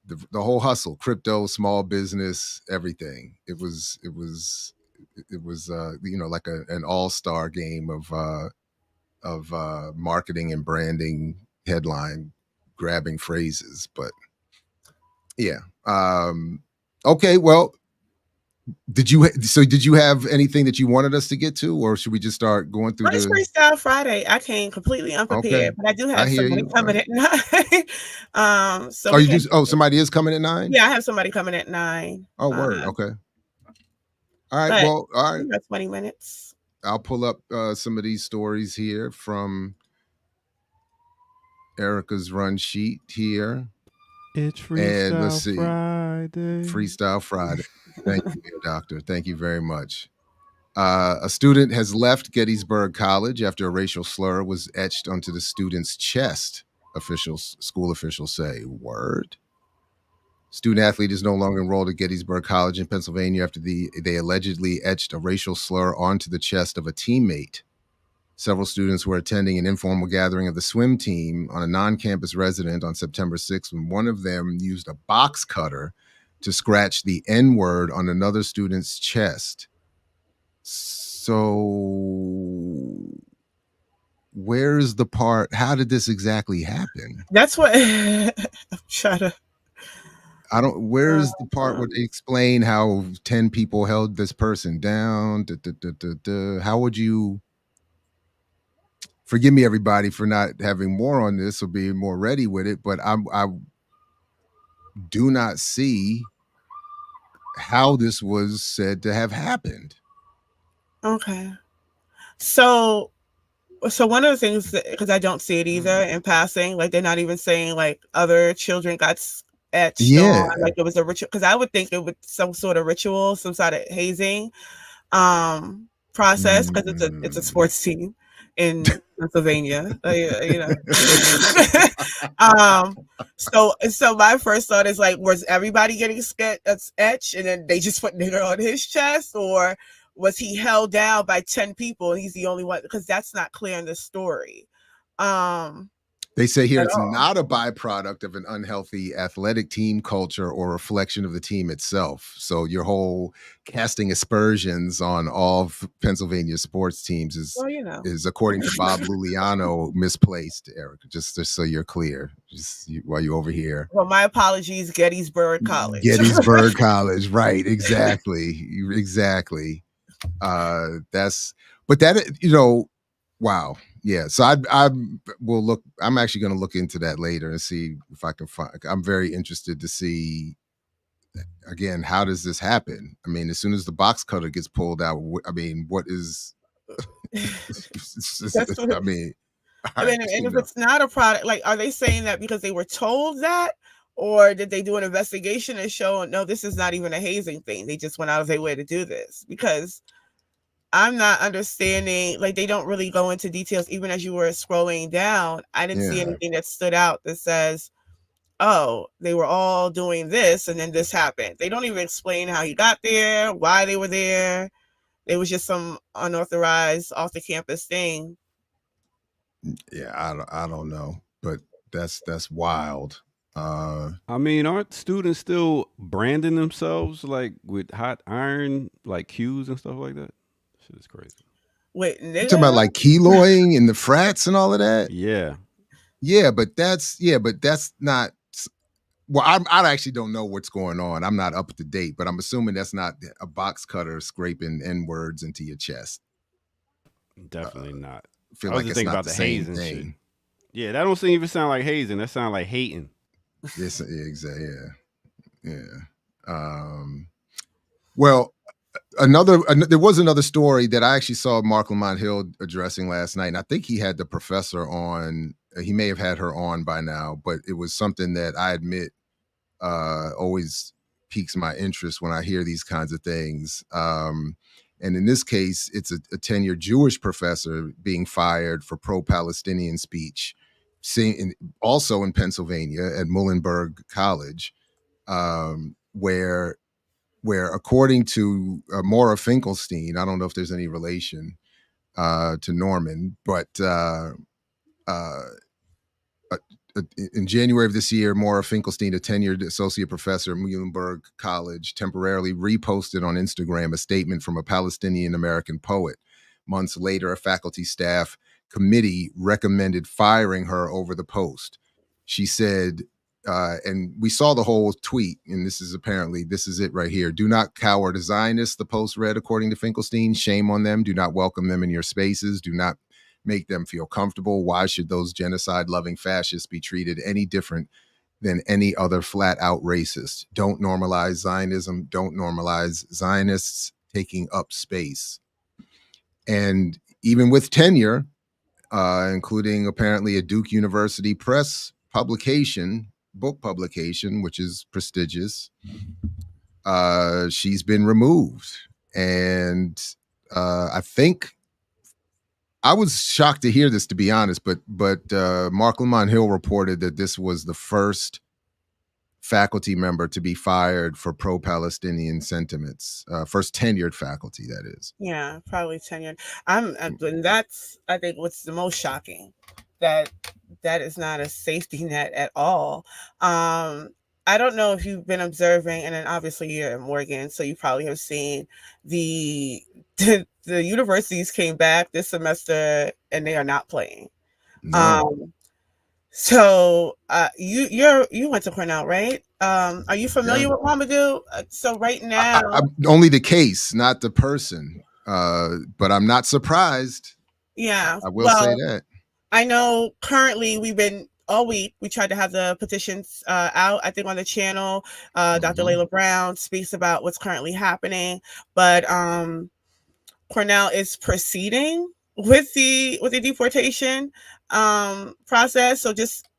the whole hustle, crypto, small business, everything. It was like an all-star game of marketing and branding, headline grabbing phrases. But yeah. Okay, well, did you have anything that you wanted us to get to, or should we just start going through Well, it's the Freestyle Friday. I came completely okay. unprepared, but I do I have hear somebody you. All coming right. at 9. So Oh, we you do. can. Oh, somebody is coming at 9. Yeah, I have somebody coming at 9. Oh, word. Okay. All right. But Well, all we right. got 20 minutes. I'll pull up some of these stories here from Erica's run sheet here. It's And let's Freestyle see. Friday. Freestyle Friday. Thank you, dear doctor. Thank you very much. A student has left Gettysburg College after a racial slur was etched onto the student's chest. School officials say. Word. Student athlete is no longer enrolled at Gettysburg College in Pennsylvania after they allegedly etched a racial slur onto the chest of a teammate. Several students were attending an informal gathering of the swim team on a non-campus residence on September 6th when one of them used a box cutter to scratch the N-word on another student's chest. So where's the part? How did this exactly happen? That's what I'm trying to. Where's the part where they explain how 10 people held this person down? How would you, forgive me, everybody, for not having more on this or being more ready with it, but I do not see how this was said to have happened. Okay. So one of the things, because I don't see it either in passing, like they're not even saying like other children got etched Yeah. on, like it was a ritual, because I would think it was some sort of ritual, some sort of hazing process, because it's a sports team in Pennsylvania, so my first thought is like, was everybody getting etched and then they just put nigger on his chest, or was he held down by 10 people and he's the only one? Because that's not clear in the story. They say here At it's all. not a byproduct of an unhealthy athletic team culture or reflection of the team itself. So your whole casting aspersions on all Pennsylvania sports teams is according to Bob Luliano, misplaced, Eric. Just so you're clear, while you're over here. Well, my apologies, Gettysburg College. Gettysburg College, right? Exactly. Wow. Yeah. So I will look. I'm actually going to look into that later and see if I can find. I'm very interested to see. Again, how does this happen? I mean, as soon as the box cutter gets pulled out, I mean, what is? I mean, and if it's not a product, like, are they saying that because they were told that, or did they do an investigation and show no, this is not even a hazing thing? They just went out of their way to do this? Because I'm not understanding. Like, they don't really go into details. Even as you were scrolling down, I didn't see anything that stood out that says, oh, they were all doing this and then this happened. They don't even explain how he got there, why they were there. It was just some unauthorized off the campus thing. Yeah, I don't know, but that's wild. I mean, aren't students still branding themselves like with hot iron, like cues and stuff like that? Shit is crazy. Wait, you talking about like keloing in the frats and all of that? Yeah, but that's not. Well, I actually don't know what's going on. I'm not up to date, but I'm assuming that's not a box cutter scraping N-words into your chest. Definitely not. I was just thinking about the hazing shit. Yeah, that don't even sound like hazing. That sounds like hating. Yes, exactly. Yeah. Well, there was another story that I actually saw Mark Lamont Hill addressing last night, and I think he had the professor on he may have had her on by now, but it was something that I admit always piques my interest when I hear these kinds of things. And in this case, it's a tenured Jewish professor being fired for pro-Palestinian speech, also in Pennsylvania at Muhlenberg College, where according to Maura Finkelstein, I don't know if there's any relation to Norman, but in January of this year, Maura Finkelstein, a tenured associate professor at Muhlenberg College, temporarily reposted on Instagram a statement from a Palestinian American poet. Months later, a faculty staff committee recommended firing her over the post. She said, and we saw the whole tweet, and this is it right here. "Do not cower to Zionists," the post read, according to Finkelstein. "Shame on them. Do not welcome them in your spaces. Do not make them feel comfortable. Why should those genocide-loving fascists be treated any different than any other flat-out racist? Don't normalize Zionism. Don't normalize Zionists taking up space." And even with tenure, including apparently a Duke University Press book publication, which is prestigious, she's been removed. And I think I was shocked to hear this, to be honest, but Mark Lamont Hill reported that this was the first faculty member to be fired for pro-Palestinian sentiments, first tenured faculty, that is. Yeah, probably tenured. And that's, I think, what's the most shocking, that is not a safety net at all. I don't know if you've been observing, and then obviously you're at Morgan, so you probably have seen the universities came back this semester and they are not playing. No. So you went to Cornell, right? Are you familiar with Mamadou? So right now, I'm only the case, not the person, but I'm not surprised. Yeah, I will say that. I know currently we've been all week. We tried to have the petitions out. I think on the channel, Dr. Layla Brown speaks about what's currently happening, but Cornell is proceeding with the deportation process. So just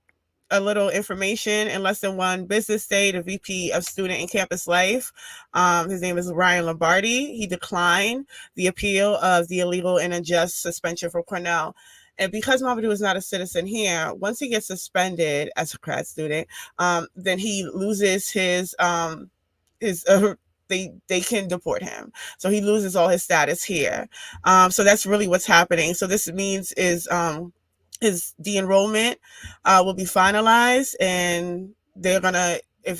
a little information: in less than one business day, the VP of Student and Campus Life, his name is Ryan Lombardi, he declined the appeal of the illegal and unjust suspension from Cornell. And because Mamadou is not a citizen here, once he gets suspended as a grad student, then he loses his they can deport him. So he loses all his status here. So that's really what's happening. So this means is his de-enrollment will be finalized, and they're gonna, if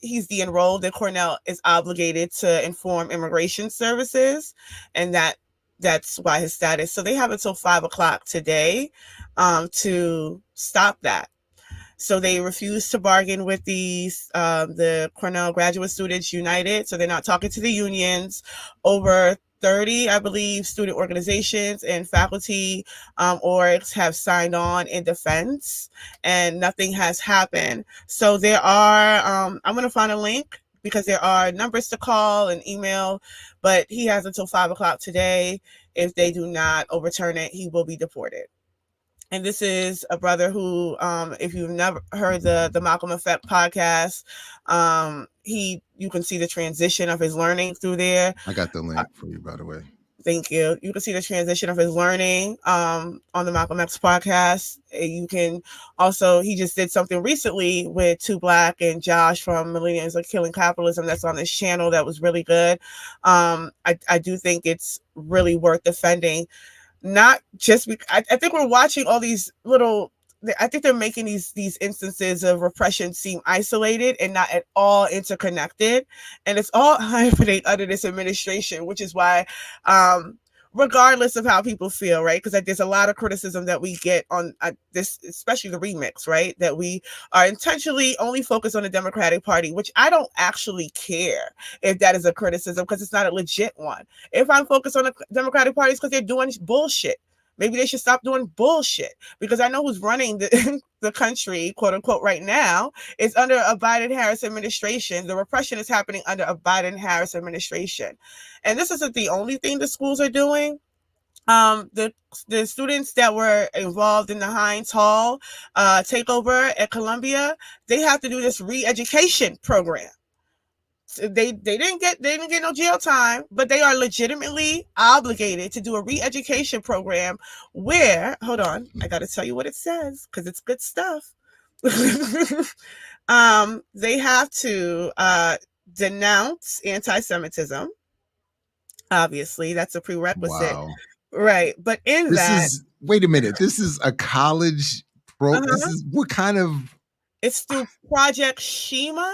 he's de-enrolled, then Cornell is obligated to inform immigration services, and that's why his status. So they have until 5:00 today to stop that. So they refuse to bargain with the Cornell Graduate Students United. So they're not talking to the unions. Over 30, I believe, student organizations and faculty orgs have signed on in defense, and nothing has happened. So there are, I'm going to find a link, because there are numbers to call and email, but he has until 5:00 today. If they do not overturn it, he will be deported. And this is a brother who, if you've never heard the Malcolm Effect podcast, you can see the transition of his learning through there. I got the link for you, by the way. Thank you. You can see the transition of his learning on the Malcolm X podcast. You can also, he just did something recently with Two Black and Josh from Millennials Are Killing Capitalism that's on this channel that was really good. I do think it's really worth defending. Not just because I think we're watching all these little, I think they're making these instances of repression seem isolated and not at all interconnected. And it's all happening under this administration, which is why, regardless of how people feel, right? Because there's a lot of criticism that we get on this, especially the remix, right? That we are intentionally only focused on the Democratic Party, which I don't actually care if that is a criticism, because it's not a legit one. If I'm focused on the Democratic Party, it's because they're doing bullshit. Maybe they should stop doing bullshit, because I know who's running the country, quote unquote, right now is under a Biden-Harris administration. The repression is happening under a Biden-Harris administration. And this isn't the only thing the schools are doing. The students that were involved in the Heinz Hall takeover at Columbia, they have to do this re-education program. So they didn't get no jail time, but they are legitimately obligated to do a re-education program where, hold on, I got to tell you what it says because it's good stuff. They have to denounce anti-Semitism. Obviously, that's a prerequisite. Wow. Right. But in This that, is, wait a minute. This is a college this is what kind of, it's through Project Shema,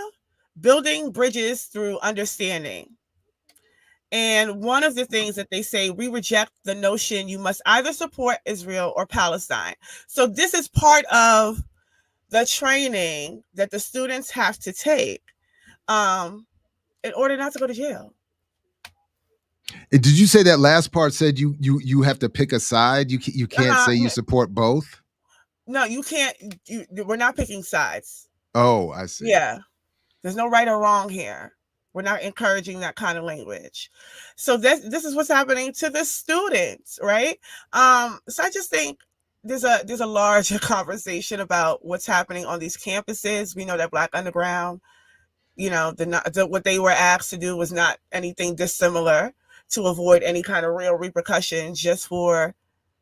building bridges through understanding. And one of the things that they say, we reject the notion you must either support Israel or Palestine. So this is part of the training that the students have to take in order not to go to jail. did you say that last part said you have to pick a side? You can't say you support both? No, you can't. We're not picking sides. Oh, I see. Yeah. There's no right or wrong here. We're not encouraging that kind of language. So this is what's happening to the students, right? So I just think there's a larger conversation about what's happening on these campuses. We know that Black Underground, what they were asked to do was not anything dissimilar to avoid any kind of real repercussions just for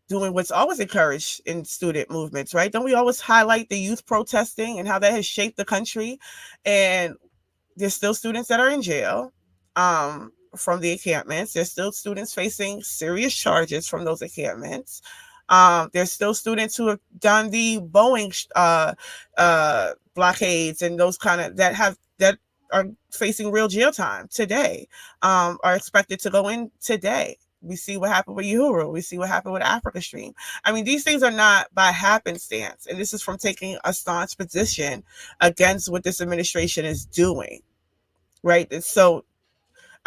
doing what's always encouraged in student movements, right? Don't we always highlight the youth protesting and how that has shaped the country? And there's still students that are in jail from the encampments. There's still students facing serious charges from those encampments. There's still students who have done the Boeing blockades and those kind of that are facing real jail time today, are expected to go in today. We see what happened with Uhuru. We see what happened with Africa Stream. I mean, these things are not by happenstance. And this is from taking a staunch position against what this administration is doing. Right. And so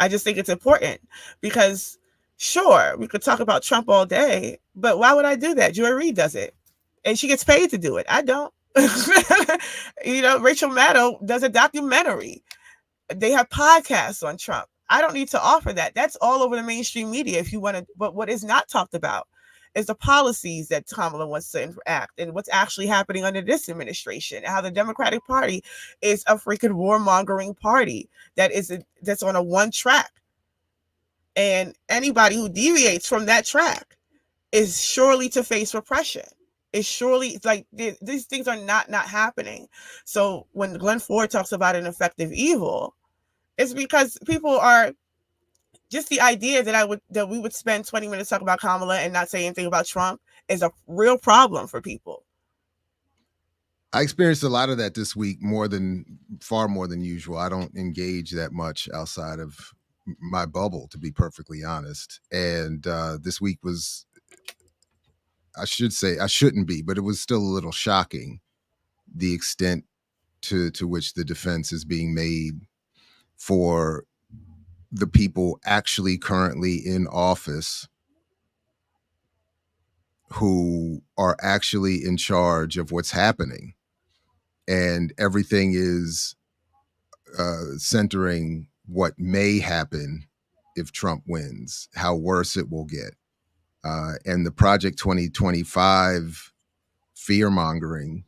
I just think it's important because, sure, we could talk about Trump all day, but why would I do that? Joy Reid does it and she gets paid to do it. I don't. Rachel Maddow does a documentary. They have podcasts on Trump. I don't need to offer that. That's all over the mainstream media if you want to. But what is not talked about is the policies that Kamala wants to enact and what's actually happening under this administration, and how the Democratic Party is a freaking warmongering party that's on a one track. And anybody who deviates from that track is surely to face repression. It's surely like these things are not happening. So when Glenn Ford talks about an effective evil, it's because people are just the idea that we would spend 20 minutes talking about Kamala and not say anything about Trump is a real problem for people. I experienced a lot of that this week, far more than usual. I don't engage that much outside of my bubble, to be perfectly honest. And this week was, I should say, I shouldn't be, but it was still a little shocking, the extent to which the defense is being made for the people actually currently in office who are actually in charge of what's happening. And everything is centering what may happen if Trump wins, how worse it will get. And the Project 2025 fear-mongering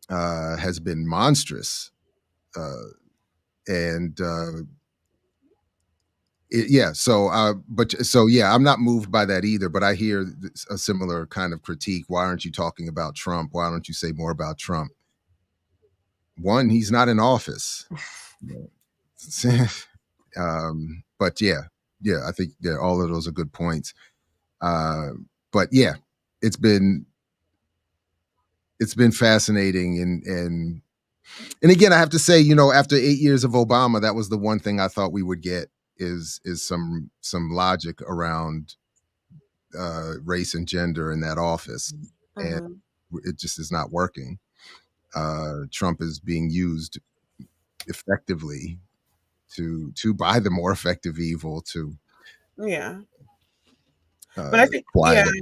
has been monstrous. I'm not moved by that either, but I hear a similar kind of critique. Why aren't you talking about Trump? Why don't you say more about Trump? One, he's not in office. But yeah, I think all of those are good points. But yeah, it's been fascinating, and again, I have to say, after 8 years of Obama, that was the one thing I thought we would get is some logic around race and gender in that office, and it just is not working. Trump is being used effectively to buy the more effective evil to but I think everybody.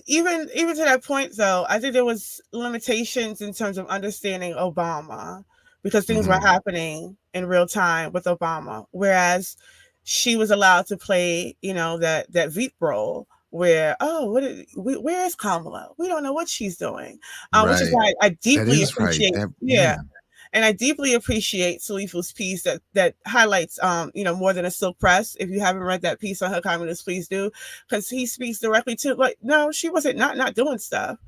Even to that point, though, I think there was limitations in terms of understanding Obama because things were happening in real time with Obama, whereas she was allowed to play, that Veep role where, where is Kamala? We don't know what she's doing, which is Right. why I That deeply is right. appreciate, yeah. And I deeply appreciate Salifu's piece that highlights, more than a silk press. If you haven't read that piece on her communists, please do, because he speaks directly to, like, no, she wasn't not doing stuff,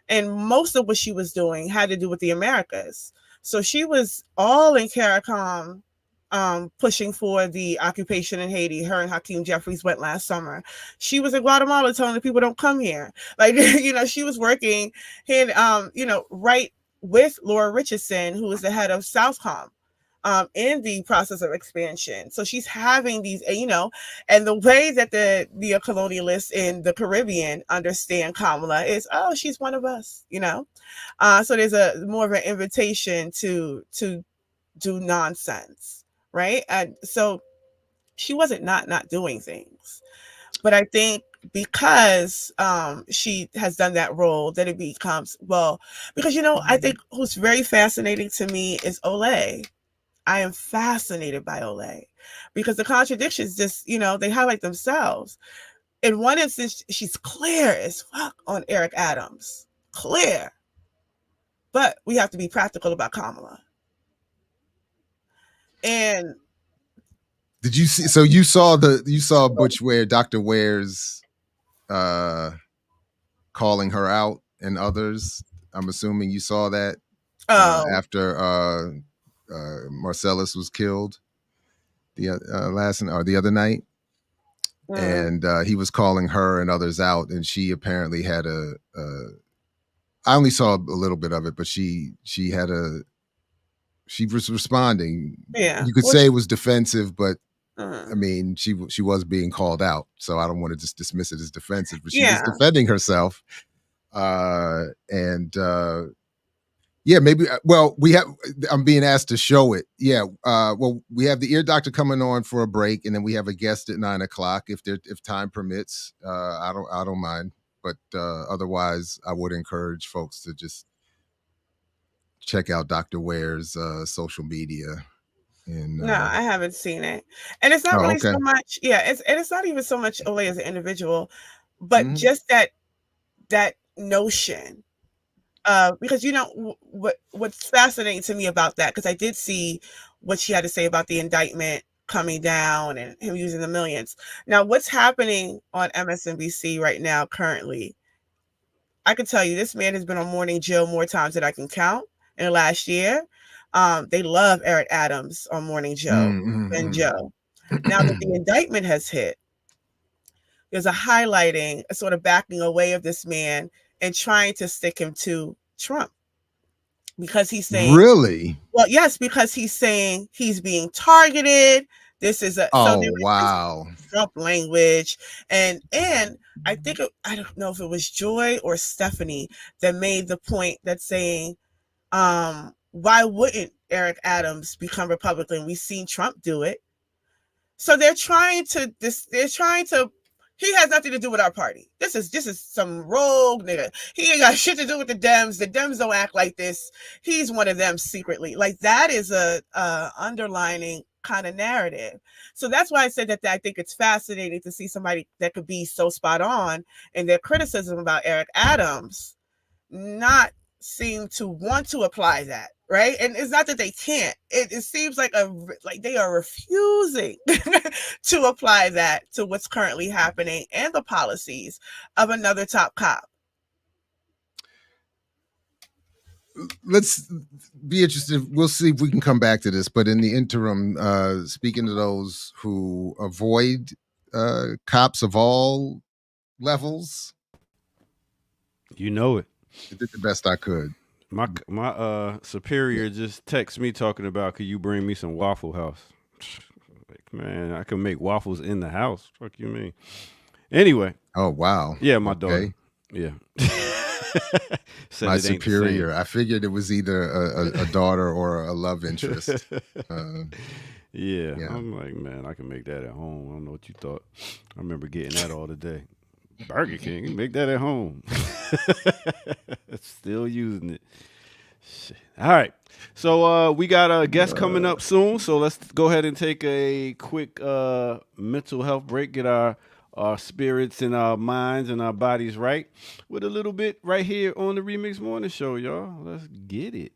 and most of what she was doing had to do with the Americas. So she was all in CARICOM, pushing for the occupation in Haiti. Her and Hakeem Jeffries went last summer. She was in Guatemala telling the people don't come here. Like, she was working hand, right with Laura Richardson, who is the head of Southcom, in the process of expansion. So she's having these, and the way that the colonialists in the Caribbean understand Kamala is, oh, she's one of us, So there's a more of an invitation to do nonsense, right? And so she wasn't not doing things, but I think because she has done that role, that it becomes, well, because I think who's very fascinating to me is Olay. I am fascinated by Olay because the contradictions just, they highlight themselves. In one instance, she's clear as fuck on Eric Adams, clear, but we have to be practical about Kamala. And did you see? So you saw Butch Ware, Dr. Ware's calling her out and others. I'm assuming you saw that after Marcellus was killed the other night, and he was calling her and others out, and she apparently had I only saw a little bit of it, but she was responding. Yeah, you could say it was defensive, but I mean, she was being called out, so I don't want to just dismiss it as defensive, but she was defending herself. Maybe. Well, I'm being asked to show it. Yeah. Well, we have the ear doctor coming on for a break, and then we have a guest at 9:00 if time permits. I don't mind, but otherwise, I would encourage folks to just check out Dr. Ware's social media. And no, I haven't seen it, and it's not really so much. Yeah, it's not even so much Olay as an individual, but just that notion. Because what's fascinating to me about that, because I did see what she had to say about the indictment coming down and him using the millions. Now, what's happening on MSNBC right now currently, I can tell you this man has been on Morning Joe more times than I can count in the last year. They love Eric Adams on Morning Joe and Joe. Now that the indictment has hit, there's a highlighting, a sort of backing away of this man and trying to stick him to Trump, because he's saying, really? Well, yes, because he's saying he's being targeted. This is wow, Trump language, and I think I don't know if it was Joy or Stephanie that made the point that saying, why wouldn't Eric Adams become Republican? We've seen Trump do it. So they're trying to he has nothing to do with our party. This is some rogue nigga. He ain't got shit to do with the Dems. The Dems don't act like this. He's one of them secretly. Like, that is a underlining kind of narrative. So that's why I said that I think it's fascinating to see somebody that could be so spot on in their criticism about Eric Adams not seem to want to apply that, right? And it's not that they can't. It seems like they are refusing to apply that to what's currently happening and the policies of another top cop. Let's be interested. We'll see if we can come back to this. But in the interim, speaking to those who avoid cops of all levels, you know it. I did the best I could. My superior just texted me talking about, could you bring me some Waffle House? Like, man, I can make waffles in the house. Fuck you mean? Anyway. Oh, wow. Yeah, my daughter. Yeah. My superior. I figured it was either a daughter or a love interest. Yeah. I'm like, man, I can make that at home. I don't know what you thought. I remember getting that all the day. Burger King, make that at home. Still using it. Shit. All right. So we got a guest coming up soon. So let's go ahead and take a quick mental health break, get our spirits and our minds and our bodies right with a little bit right here on the Remix Morning Show, y'all. Let's get it.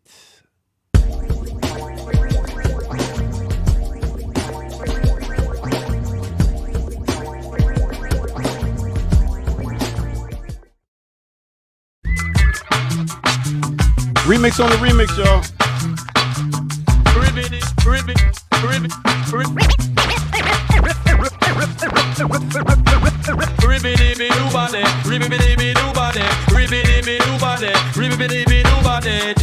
Remix on the remix, y'all.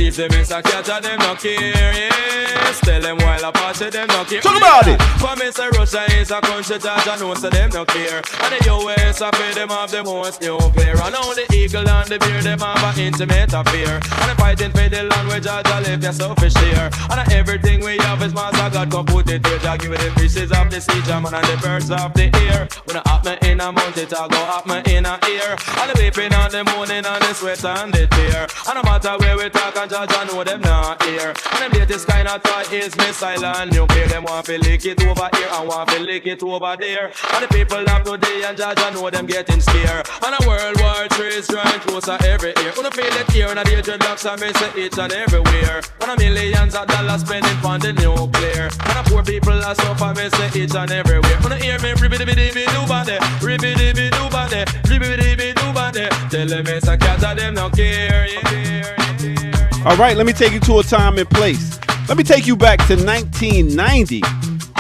If them is a cat and them no care, yes. Tell them while Apache them no care. Talk about it. For me say Russia is a country that I know so them no care. And the US I pay them have the most nuclear. And all the eagle and the bear them have an intimate affair. And the fighting for the land where Georgia live, you're so fish here. And everything we have is master God come put it here. Jah give me the fishes of the sea, German and the birds of the air. When I up me in a mountain, I go up me in a ear. And the weeping and the moaning and the sweat and the tear. And no matter where we talk and Georgia know them not here. And the latest kind of thought is missile and nuclear. Them want to lick it over here and want to lick it over there. And the people of today and Georgia know them getting scared. And a World War III is drawing closer every year. Wanna feel it here and the dreadlocks are missing each and everywhere. And a millions of dollars spending on the nuclear. And the poor people are suffer missing each and everywhere. Wanna hear me ribbidi-bidi-bidi-do-body, ribbidi-bidi-do-body, ribbidi-bidi-do-body. Tell them it's a cat of them no care, yeah. All right, let me take you to a time and place. Let me take you back to 1990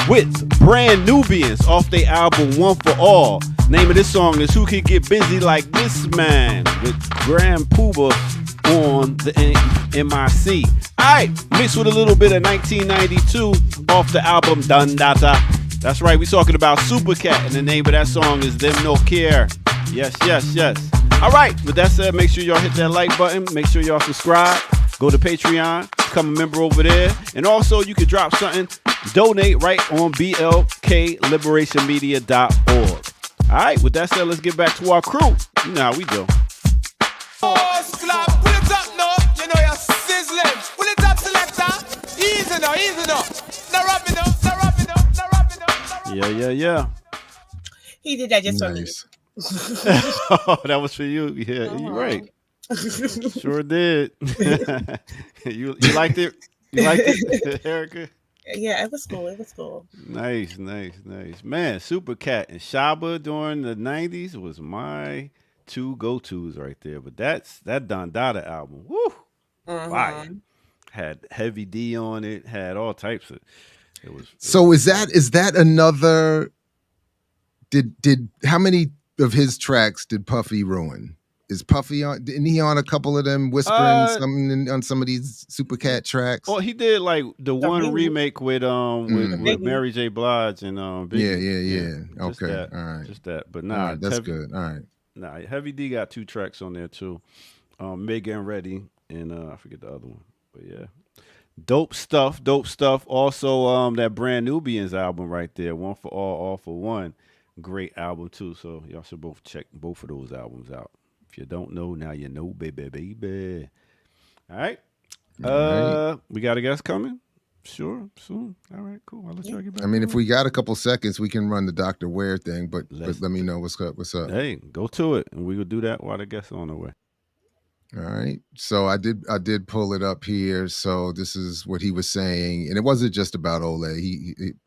with Brand Nubians off their album One for All. Name of this song is Who Could Get Busy Like This Man with Grand Pooba on the NYC. All right, mixed with a little bit of 1992 off the album Dun Data. That's right, we talking about Supercat, and the name of that song is Them No Care. Yes, yes, yes. All right, with that said, make sure y'all hit that like button. Make sure y'all subscribe. Go to Patreon, become a member over there. And also, you can drop something, donate right on blkliberationmedia.org. All right, with that said, let's get back to our crew. You know how we do. Oh, slap, pull it up now. You know you're sizzling. Pull it up, selector. Easy now, easy now. No rubbing up, no rubbing up, no rubbing up, no rubbing up. Yeah. He did that just for me. Nice. Oh, that was for you. Yeah, you're right. Sure did. You liked it? You liked it, Erica? Yeah, it was cool. It was cool. Nice. Man, Supercat and Shaba during the 90s was my two go-tos right there. But that Don Dada album. Woo! Fire. Had Heavy D on it, had all types of Is that another did how many of his tracks did Puffy ruin? Is Puffy on? Didn't he on a couple of them whispering something on some of these Supercat tracks? Well, he did like the one remake with with Mary J. Blige and Biggie. Yeah. Just Okay, that, all right. Just that, but All nah, right, that's good. All right. Nah, Heavy D got two tracks on there too. Mega and Ready and I forget the other one, but yeah, dope stuff. Also, that Brand Nubians album right there, One for All for One, great album too. So y'all should both check both of those albums out. If you don't know, now you know, baby. All right. We got a guest coming? Sure, soon. All right, cool. I'll let y'all get back. I mean, if we got a couple seconds, we can run the Dr. Ware thing, but let me know what's up. Hey, go to it, and we will do that while the guest's on the way. All right. So I did pull it up here. So this is what he was saying, and it wasn't just about Ole.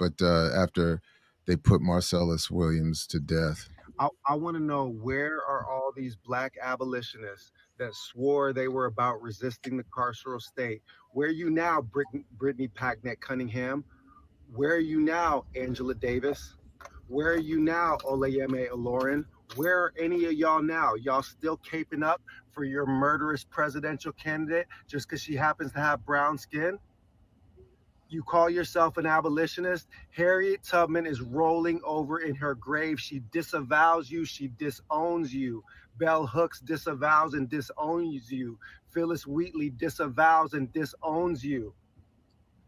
But after they put Marcellus Williams to death. I want to know, where are all these black abolitionists that swore they were about resisting the carceral state? Where are you now, Brittany Packnett Cunningham? Where are you now, Angela Davis? Where are you now, Olayemi Olorin? Where are any of y'all now? Y'all still caping up for your murderous presidential candidate just because she happens to have brown skin? You call yourself an abolitionist? Harriet Tubman is rolling over in her grave. She disavows you. She disowns you. Bell Hooks disavows and disowns you. Phyllis Wheatley disavows and disowns you.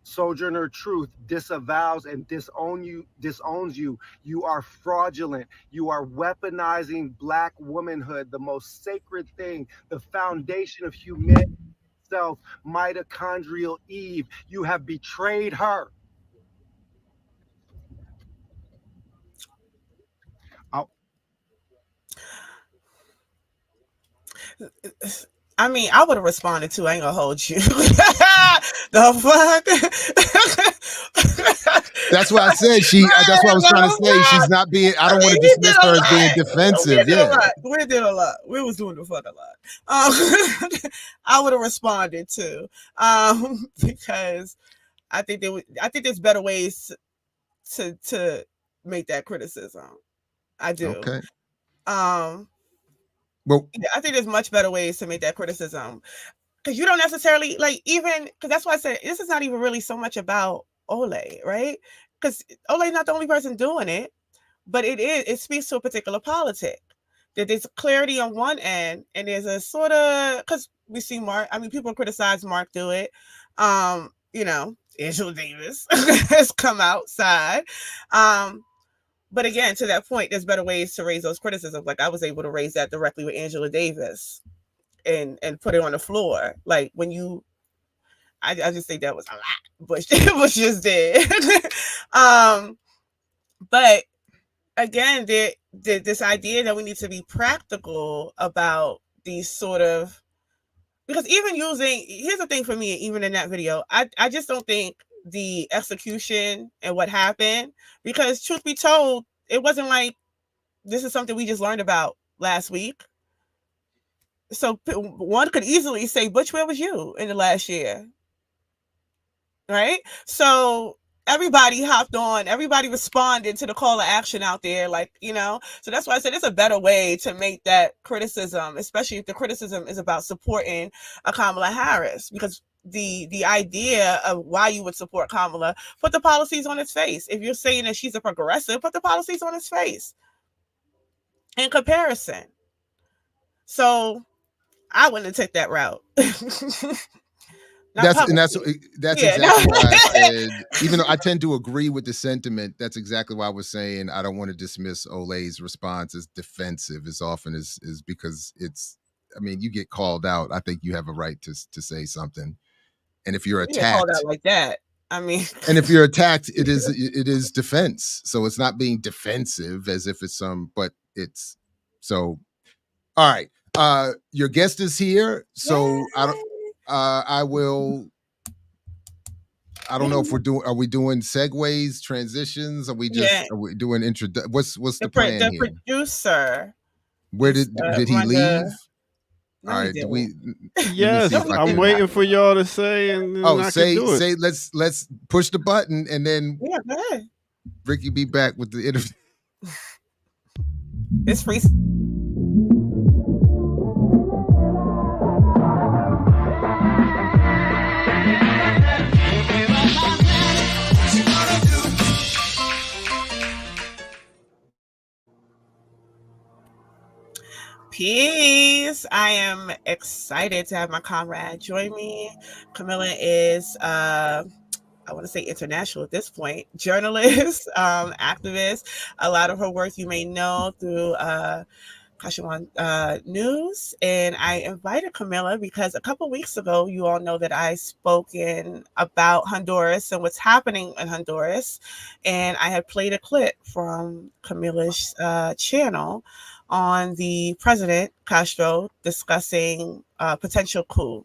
Sojourner Truth disavows and disowns you. You are fraudulent. You are weaponizing black womanhood, the most sacred thing, the foundation of humanity. yourself, mitochondrial Eve. You have betrayed her. I mean, I would have responded too. I ain't gonna hold you. The fuck? That's why I said that's what I was trying to say. She's not being, I don't want to dismiss her as being defensive. We did a lot. We was doing the fuck a lot. I would have responded too. Because I think there's better ways to make that criticism. I do. Okay. Well, yeah, I think there's much better ways to make that criticism, because you don't necessarily because that's why I said this is not even really so much about Ole, right? Because Ole's not the only person doing it, but it speaks to a particular politic. That there's clarity on one end, and there's a sort of, because we see Mark. I mean, people criticize Mark do it. Angela Davis has come outside. But again, to that point, there's better ways to raise those criticisms. Like I was able to raise that directly with Angela Davis and put it on the floor. Like when I just think that was a lot, but Bush just did. But again, this idea that we need to be practical about these sort of, because here's the thing for me, even in that video, I just don't think the execution and what happened, because truth be told, it wasn't like this is something we just learned about last week. So one could easily say, Butch, where was you in the last year? Right? So everybody hopped on, everybody responded to the call to action out there, so that's why I said it's a better way to make that criticism, especially if the criticism is about supporting a Kamala Harris, because the idea of why you would support Kamala, put the policies on its face. If you're saying that she's a progressive, put the policies on its face in comparison. So I wouldn't take that route. That's exactly why I said, even though I tend to agree with the sentiment, that's exactly why I was saying I don't want to dismiss Ole's response as defensive as often as because you get called out. I think you have a right to say something. And if you're attacked called out like that, and if you're attacked, it is defense. So it's not being defensive as if it's but it's so. All right. Your guest is here. So I will. I don't know if are we doing segues, transitions? Are we doing what's the plan here? The producer. Where did he leave? All right, yes, I'm waiting for y'all to say, and say let's push the button, and then Ricky be back with the interview. It's free. Peace. I am excited to have my comrade join me. Camilla is, I want to say international at this point, journalist, activist. A lot of her work you may know through Kashiwan News. And I invited Camilla because a couple weeks ago, you all know that I spoken about Honduras and what's happening in Honduras. And I had played a clip from Camilla's channel on the president, Castro, discussing potential coup.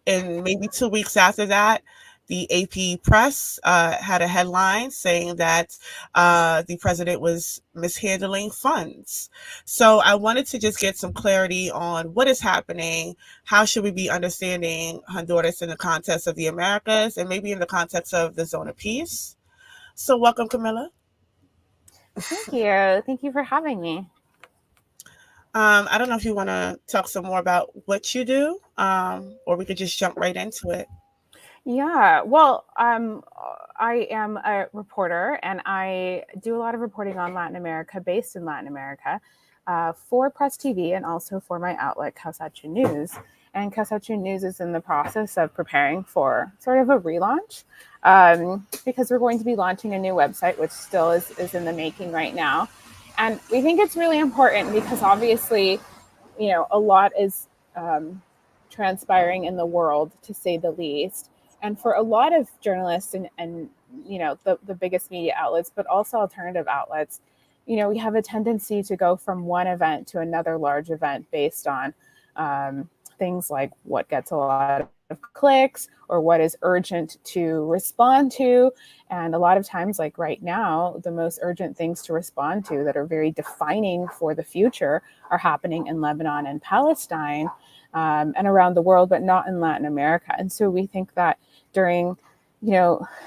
And maybe 2 weeks after that, the AP press had a headline saying that the president was mishandling funds. So I wanted to just get some clarity on what is happening. How should we be understanding Honduras in the context of the Americas and maybe in the context of the zone of peace? So welcome, Camilla. Thank you. Thank you for having me. I don't know if you want to talk some more about what you do, or we could just jump right into it. Yeah, well, I am a reporter, and I do a lot of reporting on Latin America, based in Latin America, for Press TV and also for my outlet, Kausachu News. And Kausachu News is in the process of preparing for sort of a relaunch, because we're going to be launching a new website, which still is in the making right now. And we think it's really important because obviously, a lot is transpiring in the world, to say the least. And for a lot of journalists and the biggest media outlets, but also alternative outlets, we have a tendency to go from one event to another large event based on things like what gets a lot of clicks or what is urgent to respond to. And a lot of times, like right now, the most urgent things to respond to that are very defining for the future are happening in Lebanon and Palestine and around the world, but not in Latin America. And so we think that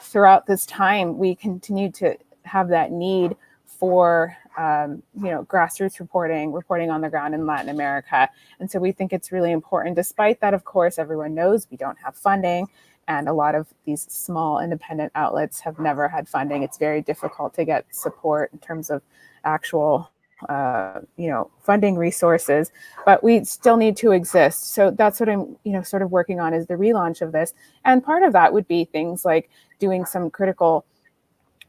throughout this time, we continue to have that need for grassroots reporting on the ground in Latin America. And so we think it's really important, despite that, of course, everyone knows we don't have funding. And a lot of these small independent outlets have never had funding. It's very difficult to get support in terms of actual funding resources, but we still need to exist. So that's what I'm, sort of working on, is the relaunch of this. And part of that would be things like doing some critical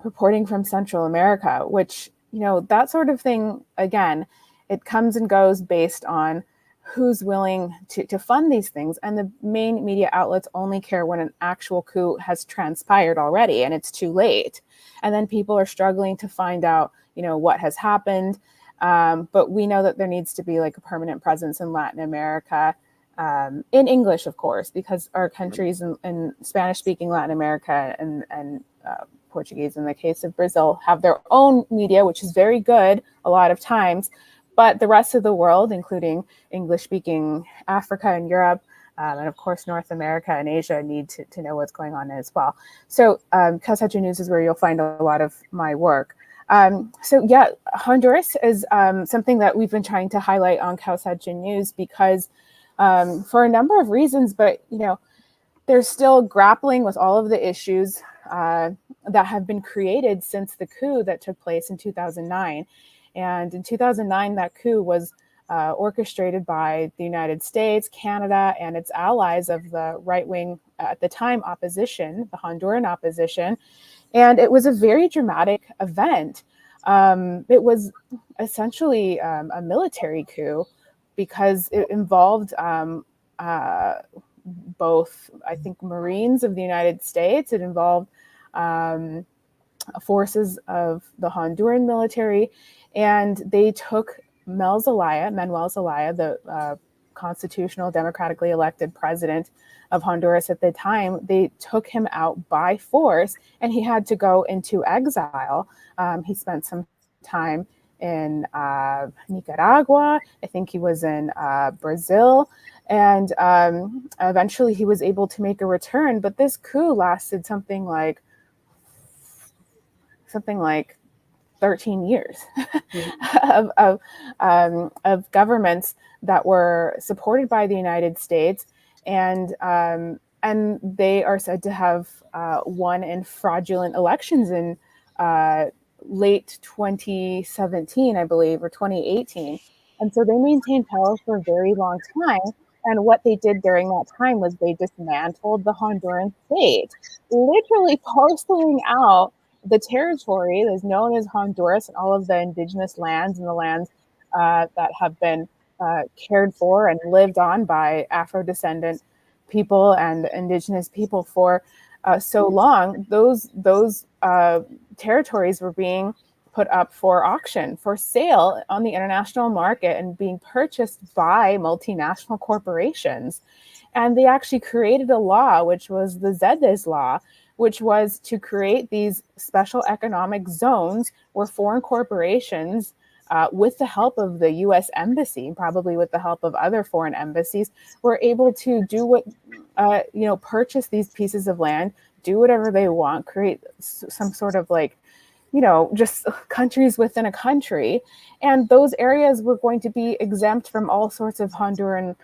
reporting from Central America, which, that sort of thing, again, it comes and goes based on who's willing to fund these things. And the main media outlets only care when an actual coup has transpired already and it's too late. And then people are struggling to find out, what has happened. But we know that there needs to be like a permanent presence in Latin America, in English, of course, because our countries in Spanish-speaking Latin America and Portuguese, in the case of Brazil, have their own media, which is very good a lot of times. But the rest of the world, including English-speaking Africa and Europe, and of course North America and Asia, need to know what's going on as well. So Calcetra News is where you'll find a lot of my work. Honduras is something that we've been trying to highlight on Calcetra News because for a number of reasons, but they're still grappling with all of the issues that have been created since the coup that took place in 2009. And in 2009, that coup was orchestrated by the United States, Canada, and its allies of the right-wing, at the time, opposition, the Honduran opposition. And it was a very dramatic event. It was essentially a military coup because it involved both, I think, Marines of the United States. It involved forces of the Honduran military, and they took Manuel Zelaya, the constitutional, democratically elected president of Honduras at the time. They took him out by force, and he had to go into exile. He spent some time in Nicaragua. I think he was in Brazil. And eventually he was able to make a return. But this coup lasted something like 13 years of governments that were supported by the United States, and they are said to have won in fraudulent elections in late 2017, I believe, or 2018. And so they maintained power for a very long time. And what they did during that time was they dismantled the Honduran state, literally parceling out the territory that is known as Honduras and all of the indigenous lands and the lands that have been cared for and lived on by Afro-descendant people and indigenous people for so long. Those territories were being put up for auction, for sale on the international market, and being purchased by multinational corporations. And they actually created a law, which was the ZEDES law, which was to create these special economic zones where foreign corporations, with the help of the US embassy, probably with the help of other foreign embassies, were able to do what, purchase these pieces of land, do whatever they want, create some sort of just countries within a country. And those areas were going to be exempt from all sorts of Honduran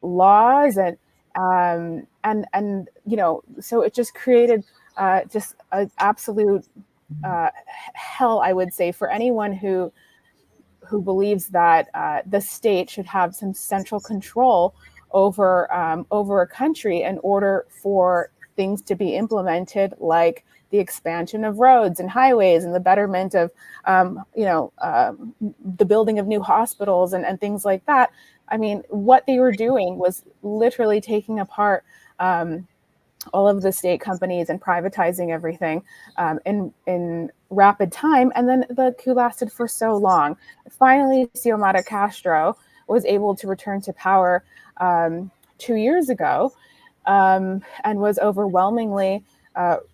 laws so it just created just an absolute hell, I would say, for anyone who believes that the state should have some central control over a country in order for things to be implemented, like the expansion of roads and highways and the betterment of the building of new hospitals and things like that. I mean, what they were doing was literally taking apart all of the state companies and privatizing everything in rapid time. And then the coup lasted for so long. Finally, Xiomara Castro was able to return to power 2 years ago and was overwhelmingly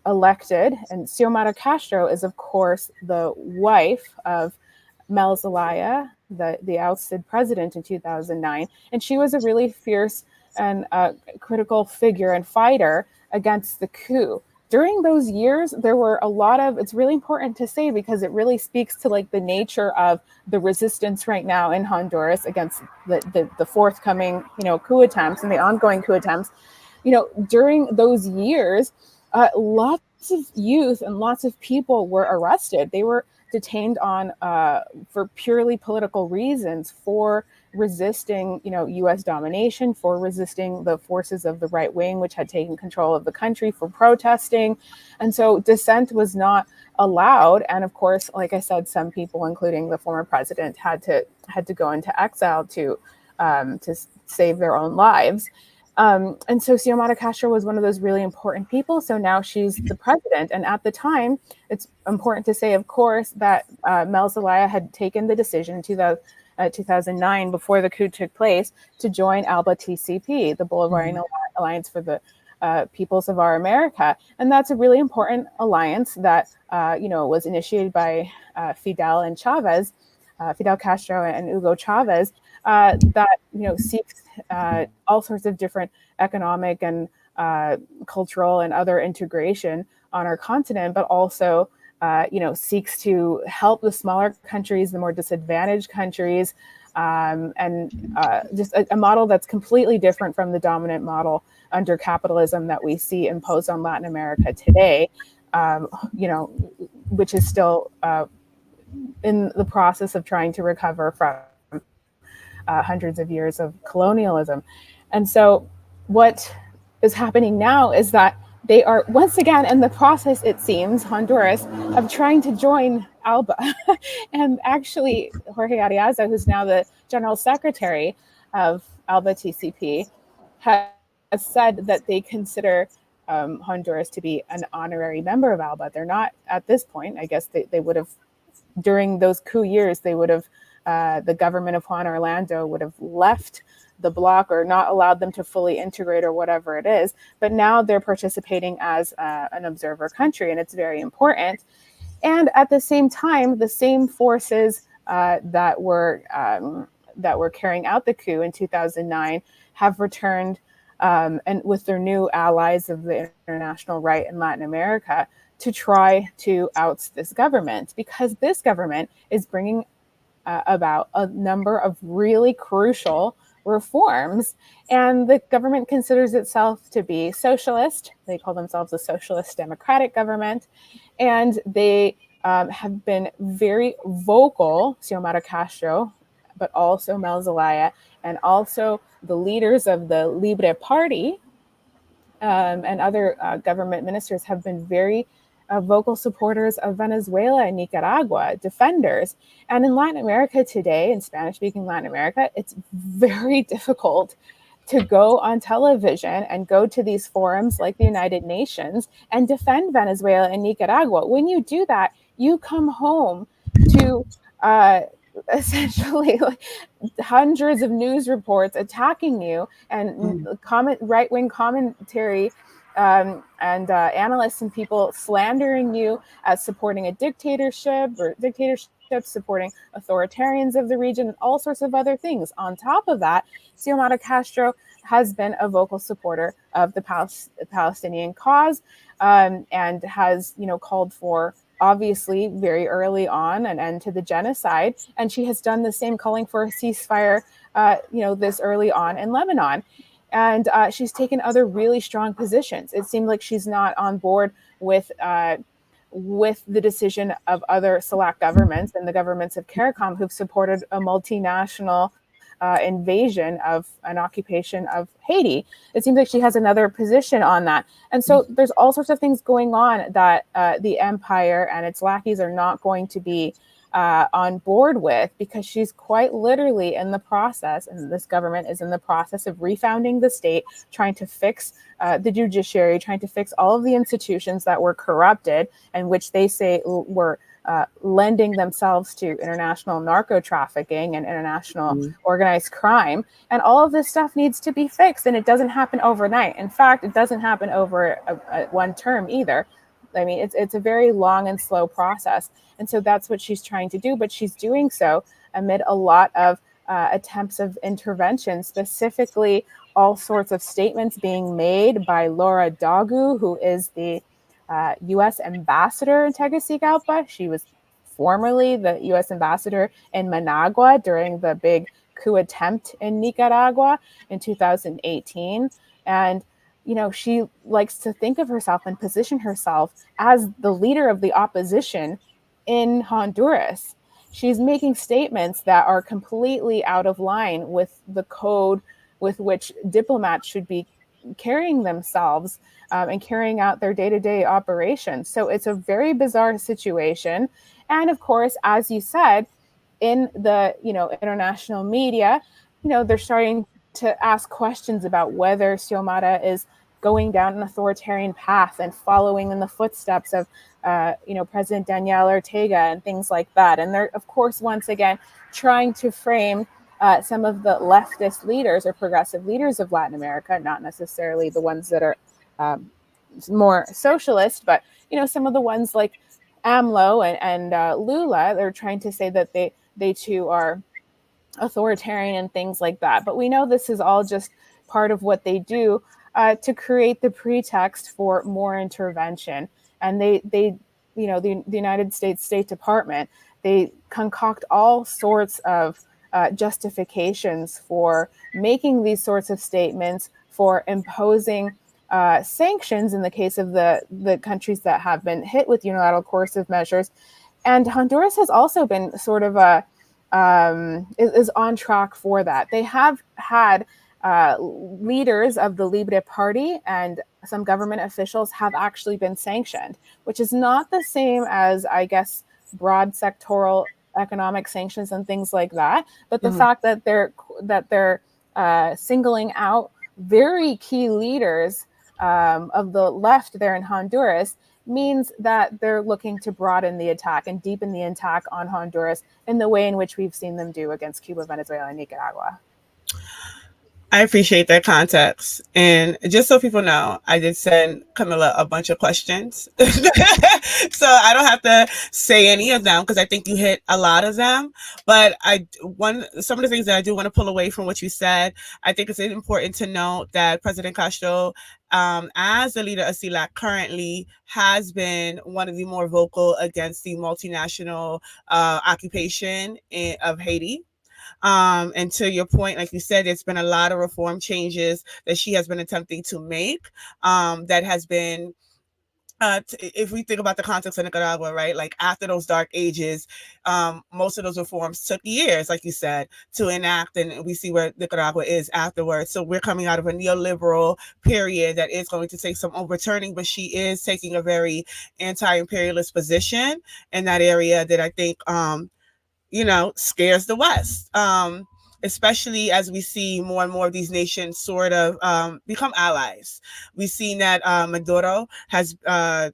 elected. And Xiomara Castro is, of course, the wife of Mel Zelaya, the ousted president in 2009. And she was a really fierce and critical figure and fighter against the coup. During those years, there were a lot of, it's really important to say because it really speaks to like the nature of the resistance right now in Honduras against the forthcoming, coup attempts and the ongoing coup attempts. During those years, lots of youth and lots of people were arrested. They were detained on for purely political reasons, for resisting, U.S. domination, for resisting the forces of the right wing, which had taken control of the country, for protesting. And so dissent was not allowed. And of course, like I said, some people, including the former president, had to go into exile to save their own lives. And so Xiomara Castro was one of those really important people. So now she's the president. And at the time, it's important to say, of course, that Mel Zelaya had taken the decision in 2009, before the coup took place, to join ALBA TCP, the Bolivarian Alliance for the Peoples of Our America. And that's a really important alliance that, was initiated by Fidel Castro and Hugo Chavez, that, seeks all sorts of different economic and cultural and other integration on our continent, but also, seeks to help the smaller countries, the more disadvantaged countries, and just a model that's completely different from the dominant model under capitalism that we see imposed on Latin America today, which is still in the process of trying to recover from hundreds of years of colonialism. And so what is happening now is that they are once again in the process, it seems, Honduras, of trying to join ALBA. And actually, Jorge Ariaza, who's now the general secretary of ALBA TCP, has said that they consider Honduras to be an honorary member of ALBA. They're not at this point. I guess they would have, during those coup years, they would have, the government of Juan Orlando would have left the bloc or not allowed them to fully integrate or whatever it is. But now they're participating as an observer country, and it's very important. And at the same time, the same forces that were carrying out the coup in 2009 have returned, and with their new allies of the international right in Latin America, to try to oust this government, because this government is bringing about a number of really crucial reforms. And the government considers itself to be socialist. They call themselves a socialist democratic government. And they have been very vocal, Xiomara Castro, but also Mel Zelaya, and also the leaders of the Libre Party and other government ministers have been very vocal supporters of Venezuela and Nicaragua, defenders. And in Latin America today, in Spanish-speaking Latin America, it's very difficult to go on television and go to these forums like the United Nations and defend Venezuela and Nicaragua. When you do that, you come home to essentially like hundreds of news reports attacking you and right-wing commentary and analysts and people slandering you as supporting a dictatorship or dictatorships, supporting authoritarians of the region, and all sorts of other things. On top of that, Xiomara Castro has been a vocal supporter of the Palestinian cause, and has, called for, obviously, very early on, an end to the genocide. And she has done the same, calling for a ceasefire, this early on in Lebanon. And she's taken other really strong positions. It seemed like she's not on board with the decision of other select governments and the governments of CARICOM, who've supported a multinational invasion of an occupation of Haiti. It seems like she has another position on that. And so there's all sorts of things going on that the empire and its lackeys are not going to be on board with, because she's quite literally in the process, and this government is in the process of refounding the state, trying to fix the judiciary, trying to fix all of the institutions that were corrupted and which they say were lending themselves to international narco trafficking and international organized crime. And all of this stuff needs to be fixed, and it doesn't happen overnight. In fact, it doesn't happen over one term either. I mean, it's a very long and slow process. And so that's what she's trying to do, but she's doing so amid a lot of attempts of intervention, specifically all sorts of statements being made by Laura Dagu, who is the U.S. ambassador in Tegucigalpa. She was formerly the U.S. ambassador in Managua during the big coup attempt in Nicaragua in 2018. And she likes to think of herself and position herself as the leader of the opposition in Honduras. She's making statements that are completely out of line with the code with which diplomats should be carrying themselves and carrying out their day-to-day operations. So it's a very bizarre situation. And of course, as you said, in the international media, they're starting to ask questions about whether Xiomara is going down an authoritarian path and following in the footsteps of President Daniel Ortega and things like that. And they're, of course, once again, trying to frame some of the leftist leaders or progressive leaders of Latin America, not necessarily the ones that are more socialist, but some of the ones like AMLO and Lula. They're trying to say that they too are authoritarian and things like that. But we know this is all just part of what they do to create the pretext for more intervention. And they the United States State Department, they concoct all sorts of justifications for making these sorts of statements, for imposing sanctions in the case of the countries that have been hit with unilateral coercive measures. And Honduras has also been sort of is on track for that. They have had leaders of the Libre Party and some government officials have actually been sanctioned, which is not the same as, I guess, broad sectoral economic sanctions and things like that. But the fact that they're singling out very key leaders of the left there in Honduras means that they're looking to broaden the attack and deepen the attack on Honduras in the way in which we've seen them do against Cuba, Venezuela, and Nicaragua. I appreciate that context. And just so people know, I did send Camilla a bunch of questions. So I don't have to say any of them because I think you hit a lot of them. But some of the things that I do want to pull away from what you said, I think it's important to note that President Castro, as the leader of CELAC currently, has been one of the more vocal against the multinational occupation of Haiti. And to your point, like you said, it's been a lot of reform changes that she has been attempting to make that has been, if we think about the context of Nicaragua, right, like after those dark ages, most of those reforms took years, like you said, to enact, and we see where Nicaragua is afterwards. So we're coming out of a neoliberal period that is going to take some overturning, but she is taking a very anti-imperialist position in that area that I think scares the West, especially as we see more and more of these nations sort of become allies. We've seen that Maduro has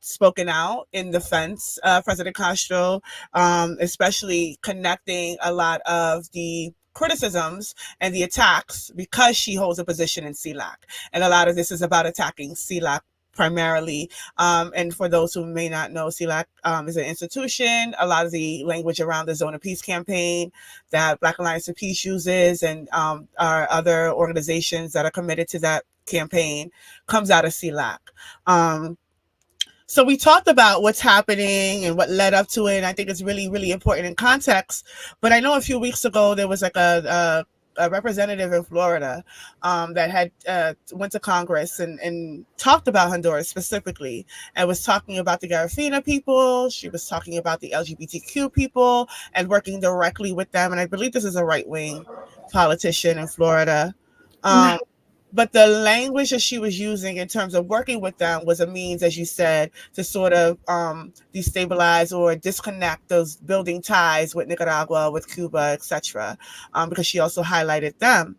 spoken out in defense of President Castro, especially connecting a lot of the criticisms and the attacks because she holds a position in CELAC. And a lot of this is about attacking CELAC primarily. And for those who may not know, CELAC is an institution. A lot of the language around the Zone of Peace campaign that Black Alliance for Peace uses and our other organizations that are committed to that campaign comes out of CELAC. So we talked about what's happening and what led up to it. And I think it's really, really important in context. But I know a few weeks ago, there was like a representative in Florida that had went to Congress and talked about Honduras specifically, and was talking about the Garifuna people. She was talking about the LGBTQ people and working directly with them. And I believe this is a right-wing politician in Florida. But the language that she was using in terms of working with them was a means, as you said, to sort of destabilize or disconnect those building ties with Nicaragua, with Cuba, etc., because she also highlighted them.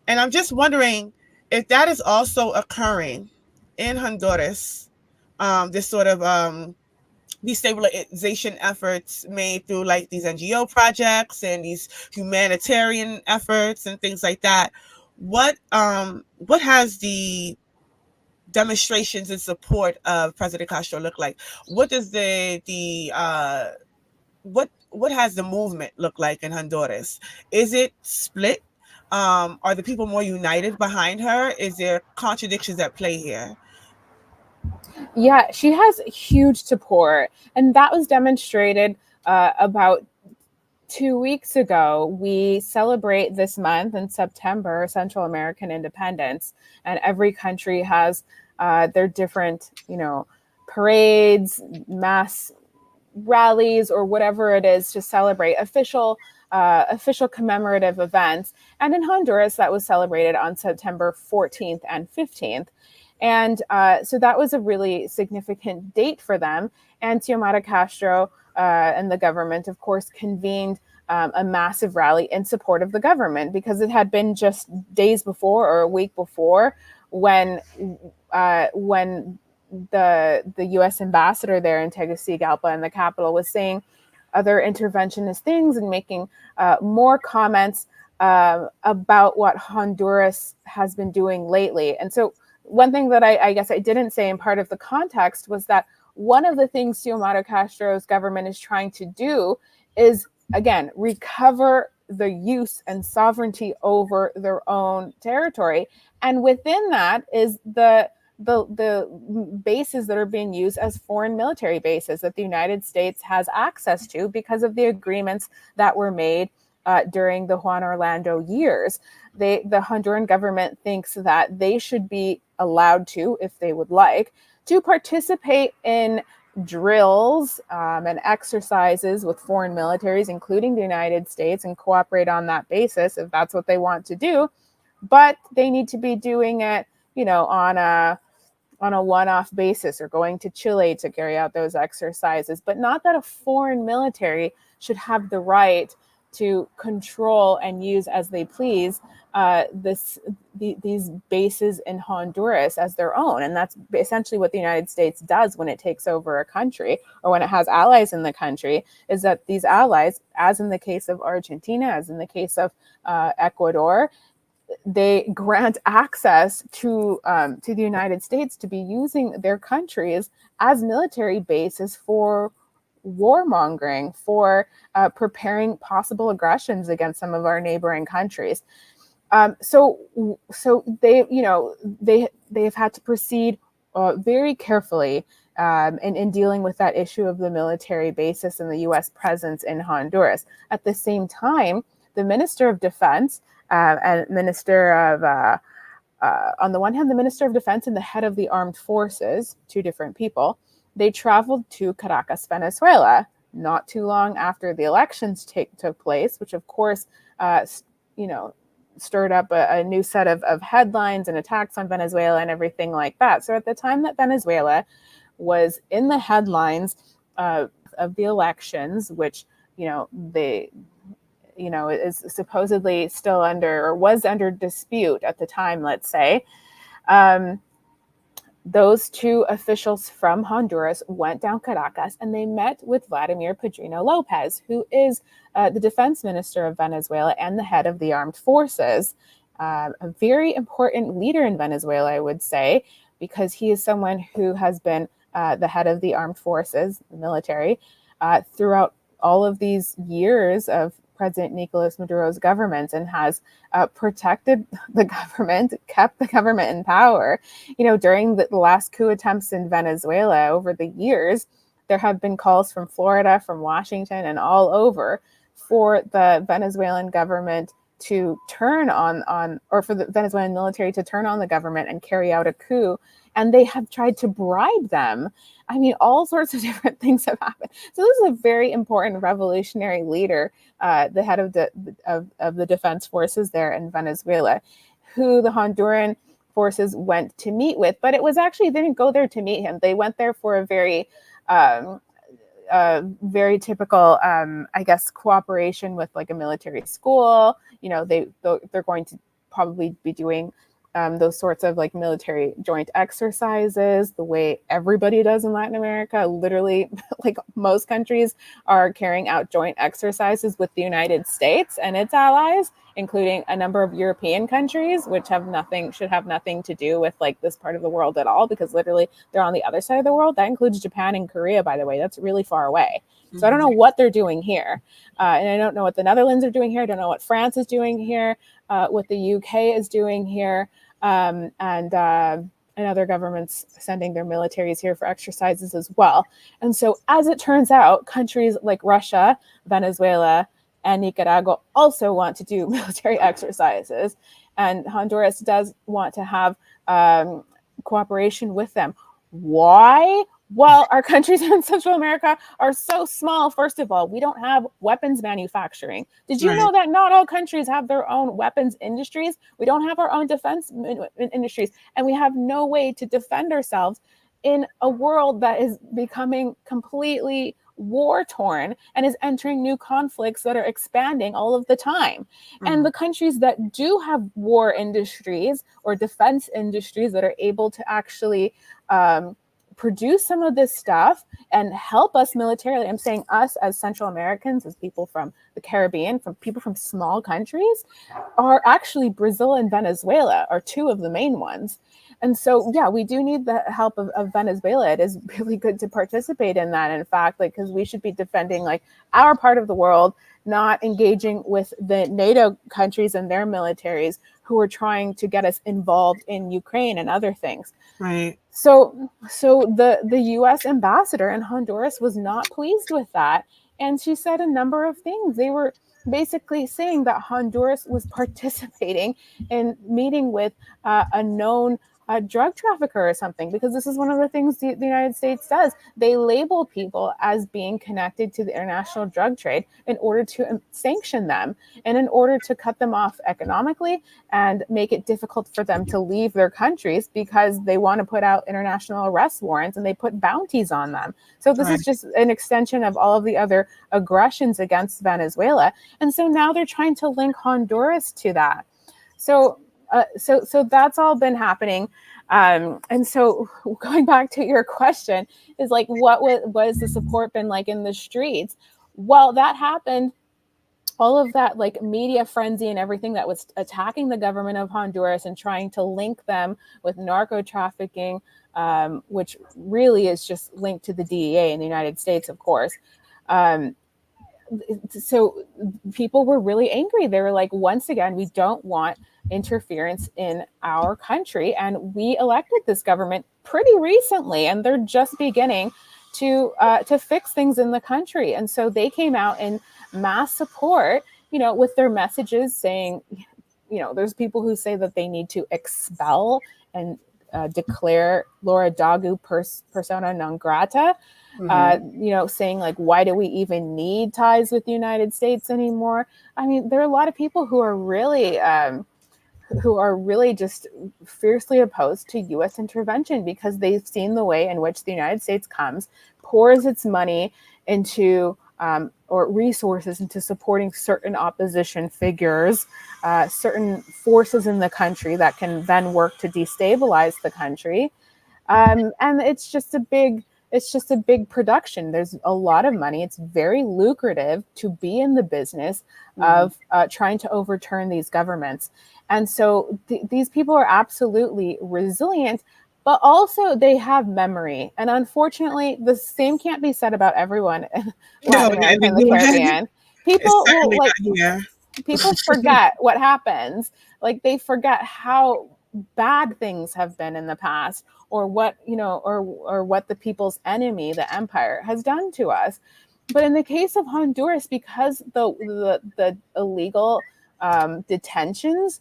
And I'm just wondering if that is also occurring in Honduras, this sort of destabilization efforts made through like these NGO projects and these humanitarian efforts and things like that. What has the demonstrations in support of President Castro look like? What does what has the movement look like in Honduras? Is it split? Are the people more united behind her? Is there contradictions at play here? Yeah, she has huge support, and that was demonstrated about 2 weeks ago. We celebrate this month in September Central American independence, and every country has their different, parades, mass rallies, or whatever it is to celebrate official commemorative events. And in Honduras, that was celebrated on September 14th and 15th. And so that was a really significant date for them. And Xiomara Castro and the government, of course, convened a massive rally in support of the government, because it had been just days before or a week before when the U.S. ambassador there in Tegucigalpa, in the capital, was saying other interventionist things and making more comments about what Honduras has been doing lately. And so one thing that I guess I didn't say in part of the context was that one of the things Xiomara Castro's government is trying to do is, again, recover the use and sovereignty over their own territory. And within that is the bases that are being used as foreign military bases that the United States has access to because of the agreements that were made during the Juan Orlando years. The Honduran government thinks that they should be allowed to, if they would like, to participate in drills and exercises with foreign militaries, including the United States, and cooperate on that basis if that's what they want to do. But they need to be doing it, on a one-off basis, or going to Chile to carry out those exercises. But not that a foreign military should have the right to control and use as they please these bases in Honduras as their own. And that's essentially what the United States does when it takes over a country, or when it has allies in the country, is that these allies, as in the case of Argentina, as in the case of Ecuador, they grant access to the United States to be using their countries as military bases for warmongering, for preparing possible aggressions against some of our neighboring countries. So they've had to proceed very carefully in dealing with that issue of the military basis and the U.S. presence in Honduras. At the same time, the Minister of Defense and Minister of, on the one hand, the Minister of Defense and the head of the armed forces, two different people, they traveled to Caracas, Venezuela, not too long after the elections took place, which of course, stirred up a new set of headlines and attacks on Venezuela and everything like that. So at the time that Venezuela was in the headlines of the elections, which, is supposedly still under, or was under dispute at the time, let's say, those two officials from Honduras went down Caracas and they met with Vladimir Padrino Lopez, who is the defense minister of Venezuela and the head of the armed forces, a very important leader in Venezuela, I would say, because he is someone who has been the head of the armed forces, the military, throughout all of these years of President Nicolas Maduro's government, and has protected the government, kept the government in power. During the last coup attempts in Venezuela over the years, there have been calls from Florida, from Washington, and all over for the Venezuelan government to turn on, or for the Venezuelan military to turn on the government and carry out a coup. And they have tried to bribe them. I mean, all sorts of different things have happened. So this is a very important revolutionary leader, the head of the defense forces there in Venezuela, who the Honduran forces went to meet with. But it was actually, they didn't go there to meet him. They went there for a very very typical, I guess, cooperation with like a military school. You know, they're going to probably be doing those sorts of like military joint exercises the way everybody does in Latin America. Literally, like most countries are carrying out joint exercises with the United States and its allies, including a number of European countries, which should have nothing to do with like this part of the world at all, because literally they're on the other side of the world. That includes Japan and Korea, by the way. That's really far away. So I don't know what they're doing here. And I don't know what the Netherlands are doing here. I don't know what France is doing here, what the UK is doing here. And other governments sending their militaries here for exercises as well. And so as it turns out, countries like Russia, Venezuela, and Nicaragua also want to do military exercises. And Honduras does want to have cooperation with them. Why? Well, our countries in Central America are so small. First of all, we don't have weapons manufacturing. Did you know that not all countries have their own weapons industries? We don't have our own defense industries, and we have no way to defend ourselves in a world that is becoming completely war-torn and is entering new conflicts that are expanding all of the time. And the countries that do have war industries or defense industries that are able to actually produce some of this stuff and help us militarily. I'm saying us as Central Americans, as people from the Caribbean, from people from small countries, are actually Brazil and Venezuela are two of the main ones. And so, yeah, we do need the help of Venezuela. It is really good to participate in that, in fact, like, because we should be defending like our part of the world, not engaging with the NATO countries and their militaries who are trying to get us involved in Ukraine and other things. Right. So the U.S. ambassador in Honduras was not pleased with that. And she said a number of things. They were basically saying that Honduras was participating in meeting with a known drug trafficker or something, because this is one of the things the United States does. They label people as being connected to the international drug trade in order to sanction them and in order to cut them off economically and make it difficult for them to leave their countries, because they want to put out international arrest warrants and they put bounties on them. So this is just an extension of all of the other aggressions against Venezuela. And so now they're trying to link Honduras to that. So that's all been happening. And so going back to your question is like, what has the support been like in the streets? Well, that happened. All of that like media frenzy and everything that was attacking the government of Honduras and trying to link them with narco trafficking, which really is just linked to the DEA in the United States, of course. So people were really angry. They were like, once again, we don't want interference in our country. And we elected this government pretty recently, and they're just beginning to fix things in the country. And so they came out in mass support, you know, with their messages saying, you know, there's people who say that they need to expel and declare Laura Dagu persona non grata. You know, saying like, why do we even need ties with the United States anymore? I mean, there are a lot of people who are really just fiercely opposed to U.S. intervention, because they've seen the way in which the United States pours its money into or resources into supporting certain opposition figures, certain forces in the country that can then work to destabilize the country. And it's just a big production. There's a lot of money. It's very lucrative to be in the business of trying to overturn these governments. And so these people are absolutely resilient, but also they have memory. And unfortunately, the same can't be said about everyone in Latin America and the Caribbean. People forget what happens. Like, they forget how bad things have been in the past, or what, you know, or what the people's enemy, the empire, has done to us. But in the case of Honduras, because the illegal detentions,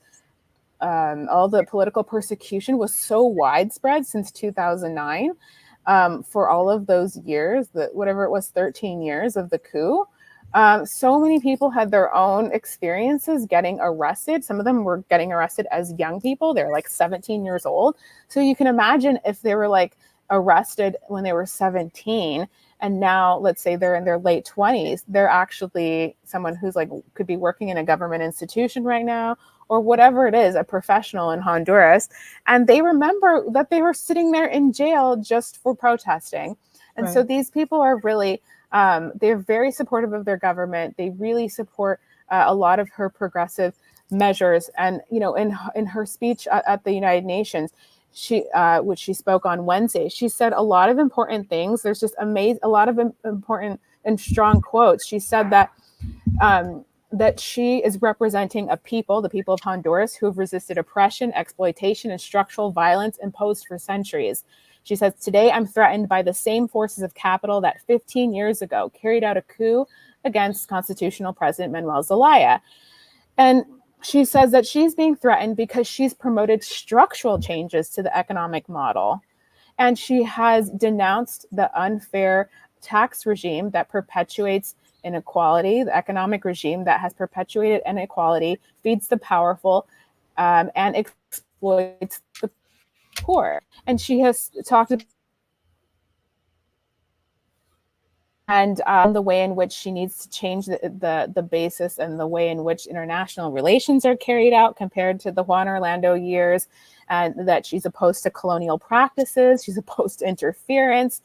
all the political persecution was so widespread since 2009, for all of those years, whatever it was, 13 years of the coup, So many people had their own experiences getting arrested. Some of them were getting arrested as young people. They're like 17 years old. So you can imagine if they were like arrested when they were 17 and now let's say they're in their late 20s, they're actually someone who's like could be working in a government institution right now or whatever it is, a professional in Honduras. And they remember that they were sitting there in jail just for protesting. And so these people are really they're very supportive of their government. They really support a lot of her progressive measures. And, you know, in her speech at the United Nations, which she spoke on Wednesday, she said a lot of important things. There's just a lot of important and strong quotes. She said that that she is representing a people, the people of Honduras, who have resisted oppression, exploitation, and structural violence imposed for centuries. She says, today I'm threatened by the same forces of capital that 15 years ago carried out a coup against constitutional President Manuel Zelaya. And she says that she's being threatened because she's promoted structural changes to the economic model. And she has denounced the unfair tax regime that perpetuates inequality, the economic regime that has perpetuated inequality, feeds the powerful, and exploits the poor. And she has talked about and the way in which she needs to change the basis and the way in which international relations are carried out compared to the Juan Orlando years, and that she's opposed to colonial practices, she's opposed to interference,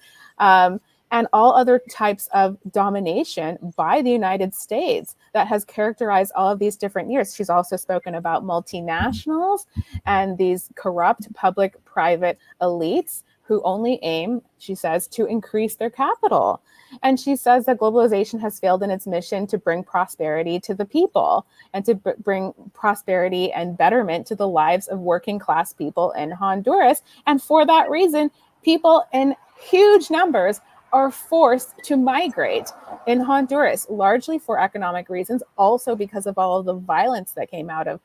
and all other types of domination by the United States that has characterized all of these different years. She's also spoken about multinationals and these corrupt public-private elites who only aim, she says, to increase their capital. And she says that globalization has failed in its mission to bring prosperity to the people and to bring prosperity and betterment to the lives of working class people in Honduras. And for that reason, people in huge numbers are forced to migrate in Honduras, largely for economic reasons, also because of all of the violence that came out of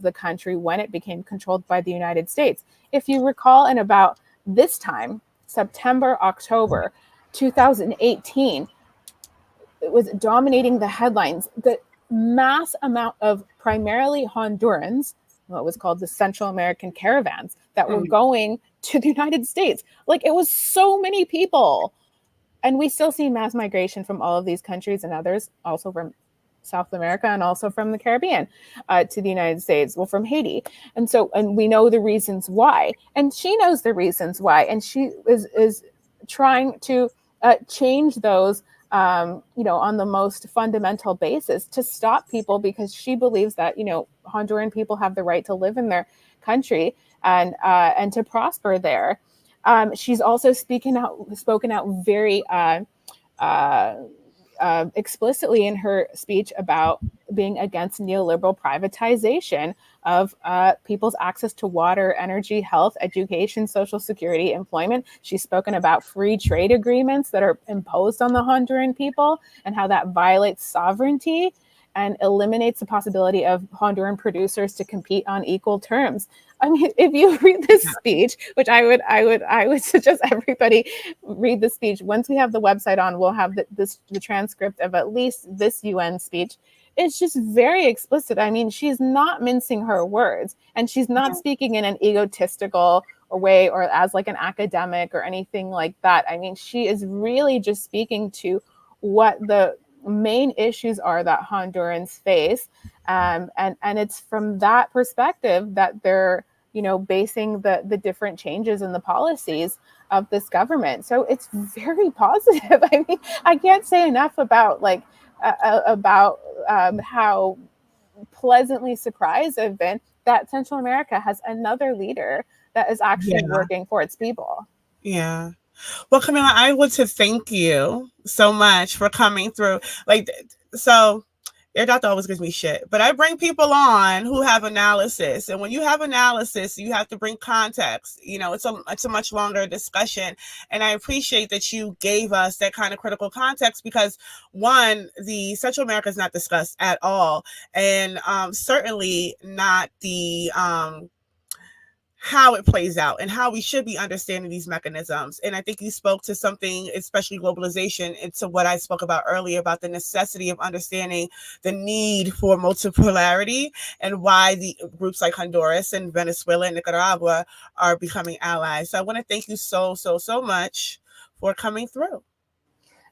the country when it became controlled by the United States. If you recall, in about this time, September, October 2018, it was dominating the headlines. The mass amount of primarily Hondurans, what was called the Central American caravans, that were going to the United States. Like, it was so many people. And we still see mass migration from all of these countries and others, also from South America and also from the Caribbean to the United States, well, from Haiti. And we know the reasons why. And she knows the reasons why. And she is trying to change those, on the most fundamental basis to stop people, because she believes that, Honduran people have the right to live in their country and to prosper there. She's also spoken out very explicitly in her speech about being against neoliberal privatization of people's access to water, energy, health, education, social security, employment. She's spoken about free trade agreements that are imposed on the Honduran people and how that violates sovereignty and eliminates the possibility of Honduran producers to compete on equal terms. I mean, if you read this speech, which I would suggest everybody read the speech. Once we have the website on, we'll have the transcript of at least this UN speech. It's just very explicit. I mean, she's not mincing her words, and she's not speaking in an egotistical way or as like an academic or anything like that. I mean, she is really just speaking to what the main issues are that Hondurans face, and it's from that perspective that they're basing the different changes in the policies of this government. So it's very positive. I mean, I can't say enough about how pleasantly surprised I've been that Central America has another leader that is actually working for its people. Yeah. Well, Camila, I want to thank you so much for coming through. So your doctor always gives me shit, but I bring people on who have analysis. And when you have analysis, you have to bring context. It's a much longer discussion. And I appreciate that you gave us that kind of critical context, because one, the Central America is not discussed at all. And certainly not the how it plays out and how we should be understanding these mechanisms. And I think you spoke to something, especially globalization, into what I spoke about earlier about the necessity of understanding the need for multipolarity and why the groups like Honduras and Venezuela and Nicaragua are becoming allies. So I want to thank you so much for coming through.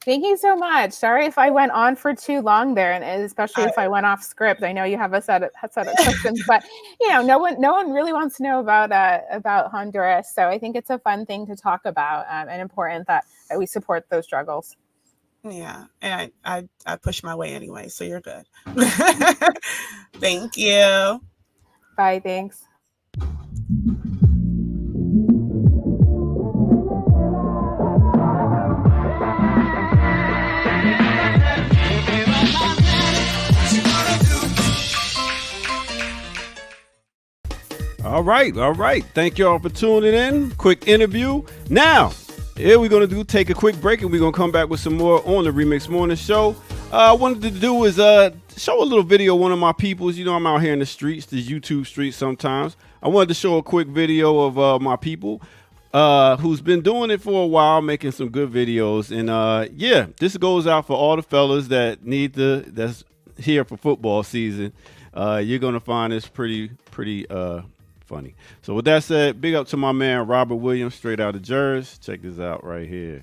Thank you so much. Sorry if I went on for too long there, and especially if I went off script. I know you have a set of questions, but no one really wants to know about Honduras. So I think it's a fun thing to talk about, and important that we support those struggles. Yeah, and I push my way anyway, so you're good. Thank you. Bye. Thanks. All right. Thank y'all for tuning in. Quick interview. Now, here we're going to take a quick break, and we're going to come back with some more on the Remix Morning Show. I wanted to do is show a little video of one of my peoples. I'm out here in the streets, the YouTube streets sometimes. I wanted to show a quick video of my people who's been doing it for a while, making some good videos. And this goes out for all the fellas that's here for football season. You're going to find this pretty funny. So with that said, big up to my man Robert Williams, straight out of Jersey. Check this out right here.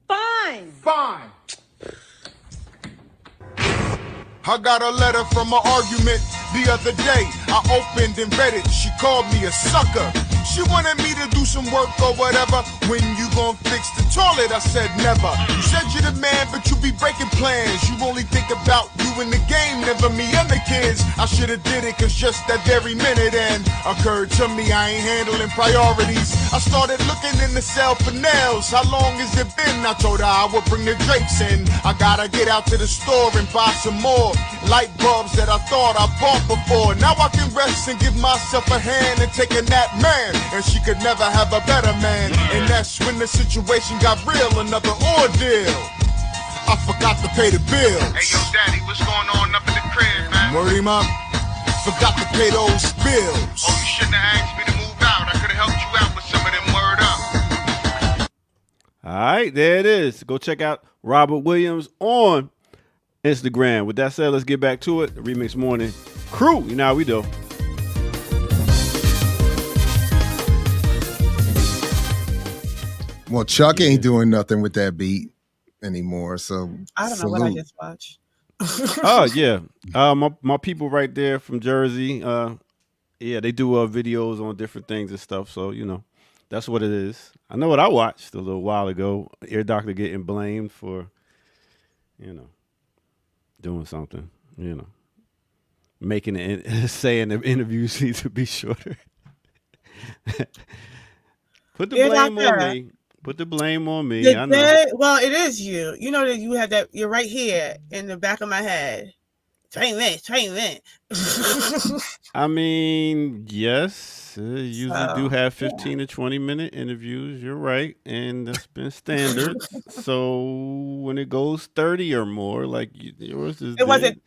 Fine. I got a letter from an argument the other day. I opened and read it. She called me a sucker. She wanted me to do some work or whatever. When you gon' fix the toilet? I said never. You said you're the man, but you be breaking plans. You only think about you in the game, never me and the kids. I should've did it, cause just that very minute and occurred to me I ain't handling priorities. I started looking in the cell for nails. How long has it been? I told her I would bring the drapes in. I gotta get out to the store and buy some more light bulbs that I thought I bought before. Now I can rest and give myself a hand and take a nap, man. And she could never have a better man. And that's when the situation got real, another ordeal. I forgot to pay the bills. Hey, yo, Daddy, what's going on up in the crib, man? Word him up. Forgot to pay those bills. Oh, you shouldn't have asked me to move out. I could have helped you out with some of them word up. All right, there it is. Go check out Robert Williams on Instagram. With that said, let's get back to it. The Remix Morning crew, you know how we do. Well, Chuck ain't doing nothing with that beat anymore, so I don't know what I just watched. Oh yeah, my people right there from Jersey. They do videos on different things and stuff. So that's what it is. I know what I watched a little while ago. Ear Doctor getting blamed for, doing something. Making it saying the interviews need to be shorter. Put the blame on me. Put the blame on me. I know. Well, it is you. You know that you have that. You're right here in the back of my head. 20 minutes. I mean, yes. Usually do have 15 to 20-minute interviews. You're right. And that's been standard. So when it goes 30 or more, like yours is. It wasn't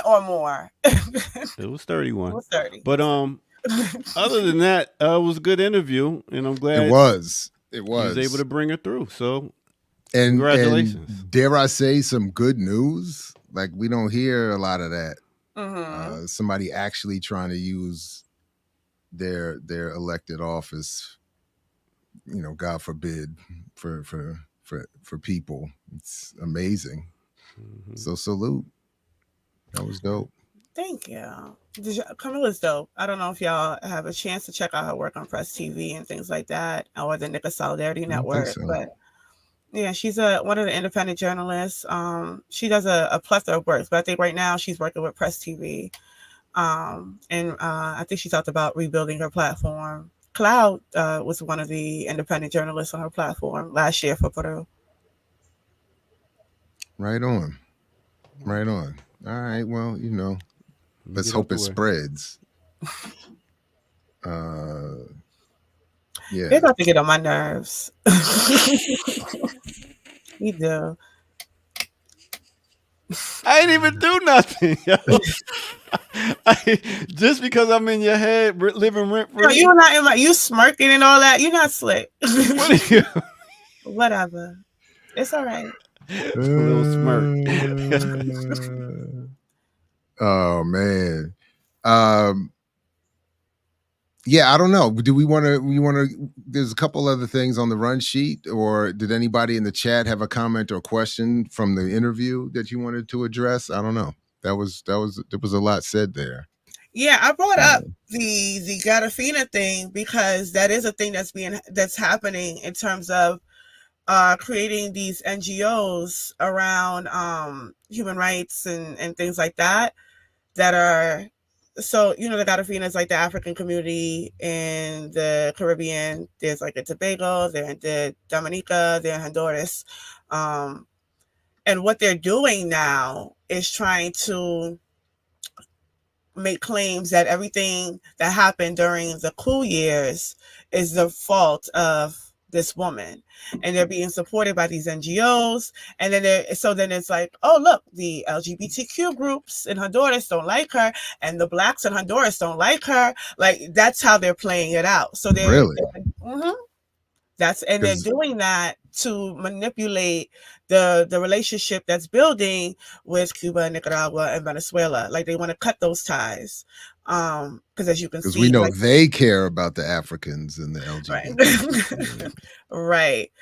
or more. It was 31. It was 30. But other than that, it was a good interview. And I'm glad it was. He was able to bring it through. So congratulations. And dare I say some good news? Like we don't hear a lot of that. Mm-hmm. Somebody actually trying to use their elected office, God forbid, for people. It's amazing. Mm-hmm. So salute. That was dope. Thank you. Camilla's dope. I don't know if y'all have a chance to check out her work on Press TV and things like that, or the Nika Solidarity Network. So. But yeah, she's one of the independent journalists. She does a plethora of works, but I think right now she's working with Press TV. And I think she talked about rebuilding her platform. Cloud was one of the independent journalists on her platform last year for Peru. Right on. All right. Well, let's hope it spreads. Yeah. They're about to get on my nerves. You do. I ain't even do nothing. Just because I'm in your head, living rent free. No, you're not in my. You smirking and all that. You're not slick. What are you? Whatever. It's all right. A little smirk. Oh man. Yeah, I don't know. Do we want to there's a couple other things on the run sheet, or did anybody in the chat have a comment or question from the interview that you wanted to address? I don't know. There was a lot said there. Yeah, I brought up the Gattafina thing because that is a thing that's happening in terms of creating these NGOs around human rights and things like that are. So, the Gattafina is like the African community in the Caribbean. There's like in Tobago, they're in the Dominica, they're in Honduras. And what they're doing now is trying to make claims that everything that happened during the coup years is the fault of this woman, and they're being supported by these NGOs. And then it's like, oh look, the LGBTQ groups in Honduras don't like her, and the blacks in Honduras don't like her. Like, that's how they're playing it out. So they're really, they're doing that to manipulate the relationship that's building with Cuba, Nicaragua, and Venezuela. Like, they want to cut those ties. Because as you can see, because we know they care about the Africans and the LGBT. Right.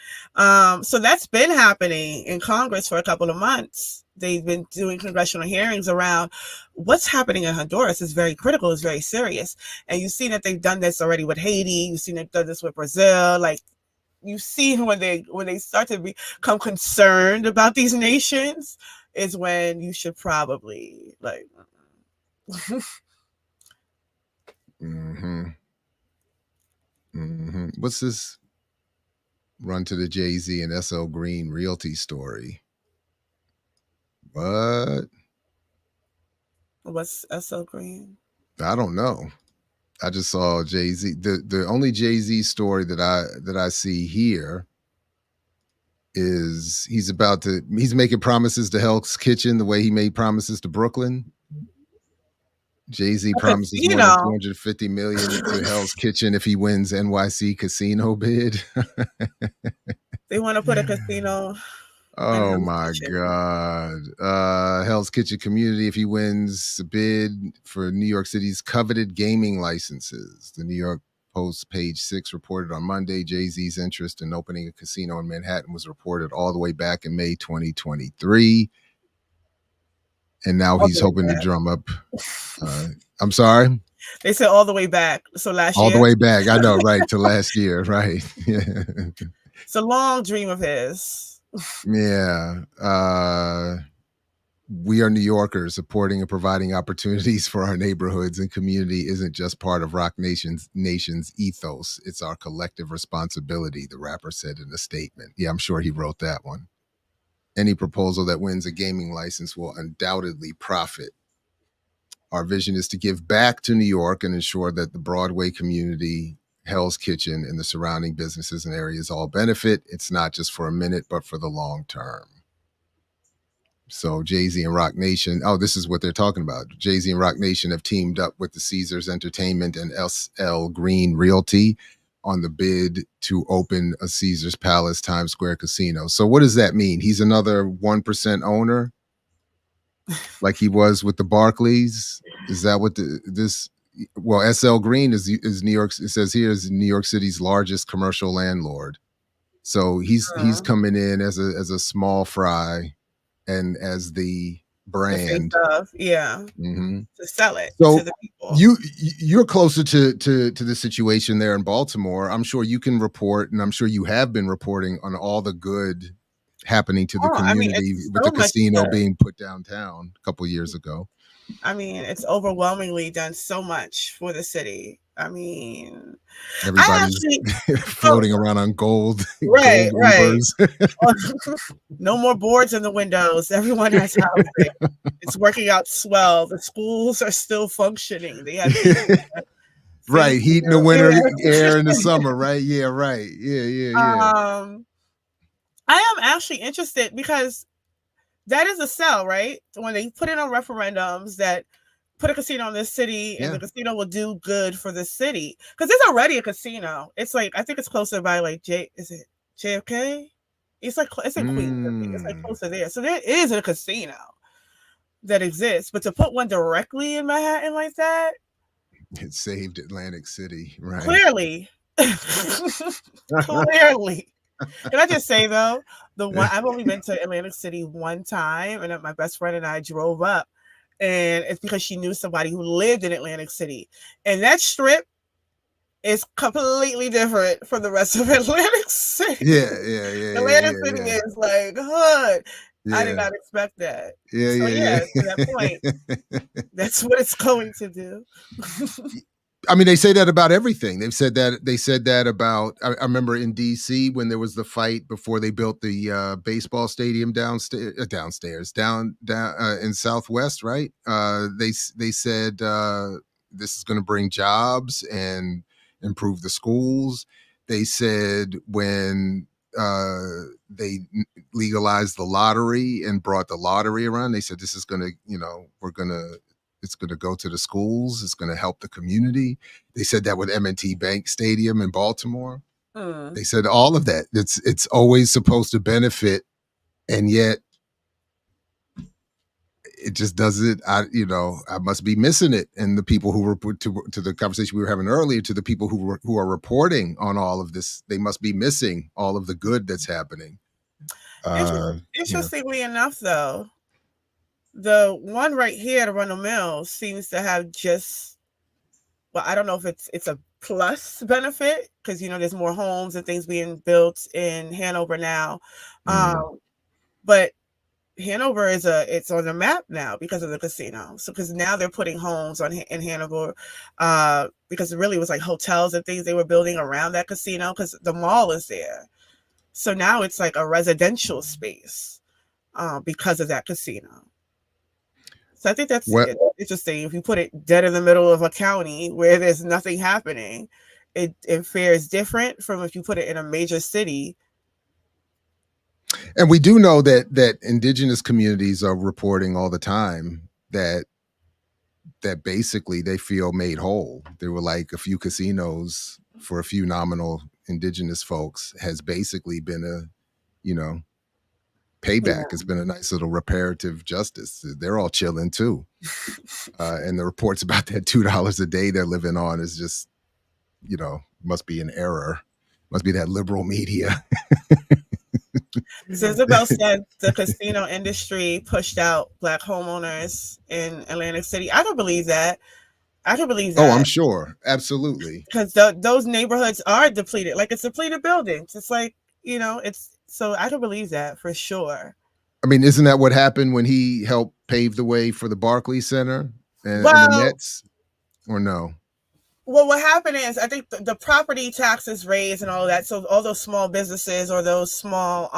So that's been happening in Congress for a couple of months. They've been doing congressional hearings around what's happening in Honduras is very critical, is very serious. And you've seen that they've done this already with Haiti. You've seen they've done this with Brazil. Like, you see when they start to become concerned about these nations is when you should probably like. What's this run to the Jay-Z and SL Green realty story? What? What's SL Green? I don't know. I just saw Jay-Z. The only Jay-Z story that I see here is he's making promises to Hell's Kitchen the way he made promises to Brooklyn. Jay-Z promises more than $250 million to Hell's Kitchen if he wins NYC casino bid. They want to put a casino. Oh my God. Hell's Kitchen community if he wins the bid for New York City's coveted gaming licenses. The New York Post page 6 reported on Monday Jay-Z's interest in opening a casino in Manhattan was reported all the way back in May 2023. And now he's hoping to drum up. I'm sorry? They said all the way back. So last year? All the way back. I know, right, to last year, right. Yeah. It's a long dream of his. Yeah. We are New Yorkers. Supporting and providing opportunities for our neighborhoods and community isn't just part of Rock Nation's ethos. It's our collective responsibility, the rapper said in a statement. Yeah, I'm sure he wrote that one. Any proposal that wins a gaming license will undoubtedly profit. Our vision is to give back to New York and ensure that the Broadway community, Hell's Kitchen, and the surrounding businesses and areas all benefit. It's not just for a minute, but for the long term. So Jay-Z and Rock Nation, this is what they're talking about. Jay-Z and Rock Nation have teamed up with the Caesars Entertainment and SL Green Realty on the bid to open a Caesars Palace Times Square casino. So what does that mean? He's another 1% owner, like he was with the Barclays? Is that what SL Green is New York? It says here is New York City's largest commercial landlord. So he's coming in as a small fry and as the brand, to sell it so to the people. You're closer to the situation there in Baltimore. I'm sure you can report, and I'm sure you have been reporting on all the good happening to the community with the casino being put downtown a couple years ago. I mean, it's overwhelmingly done so much for the city. I mean, everybody's floating around on gold. Right. Ubers. No more boards in the windows. Everyone has housing. It's working out swell. The schools are still functioning. They have right, heat in the winter, air in the summer. Right? Yeah. Right. Yeah. I am actually interested because that is a sell, right? When they put it on referendums that put a casino in this city, and Yeah. the casino will do good for the city because there's already a casino. It's like I think it's closer by like is it JFK? It's in Queens. It's like closer there. So there is a casino that exists, but to put one directly in Manhattan like that, It saved Atlantic City, right? clearly. Clearly. Can I just say though, I've only been to Atlantic City one time, and my best friend and I drove up, and it's because she knew somebody who lived in Atlantic City, and that strip is completely different from the rest of Atlantic City. Yeah. Atlantic City is like hood. Yeah. I did not expect that. Yeah, So yeah. to that point, that's what it's going to do. I mean, they say that about everything. They said that about. I remember in D.C. when there was the fight before they built the baseball stadium down in Southwest, right? They said this is going to bring jobs and improve the schools. They said when they legalized the lottery and brought the lottery around, they said this is going to, it's going to go to the schools. It's going to help the community. They said that with M&T Bank Stadium in Baltimore. They said all of that. It's always supposed to benefit, and yet it just doesn't. I must be missing it. And the people who were to the conversation we were having earlier, to the people who are reporting on all of this, they must be missing all of the good that's happening. Interestingly enough, though, the one right here at Arundel Mills seems to have I don't know if it's a plus benefit because there's more homes and things being built in Hanover now, but Hanover it's on the map now because of the casino. So because now they're putting homes in Hanover, because it really was like hotels and things they were building around that casino because the mall is there. So now it's like a residential space because of that casino. So I think that's interesting. If you put it dead in the middle of a county where there's nothing happening, it fares different from if you put it in a major city. And we do know that indigenous communities are reporting all the time that basically they feel made whole. There were like a few casinos for a few nominal indigenous folks has basically been a, payback. Yeah. It's been a nice little reparative justice. They're all chilling too. And the reports about that $2 a day they're living on is just, must be an error. Must be that liberal media. Isabel said the casino industry pushed out Black homeowners in Atlantic City. I can believe that. Oh, I'm sure. Absolutely. Because those neighborhoods are depleted. Like it's depleted buildings. It's like, so I can believe that for sure. I mean, isn't that what happened when he helped pave the way for the Barclays Center and the Nets? Or no? Well, what happened is I think the property taxes raised and all of that. So all those small businesses or those small,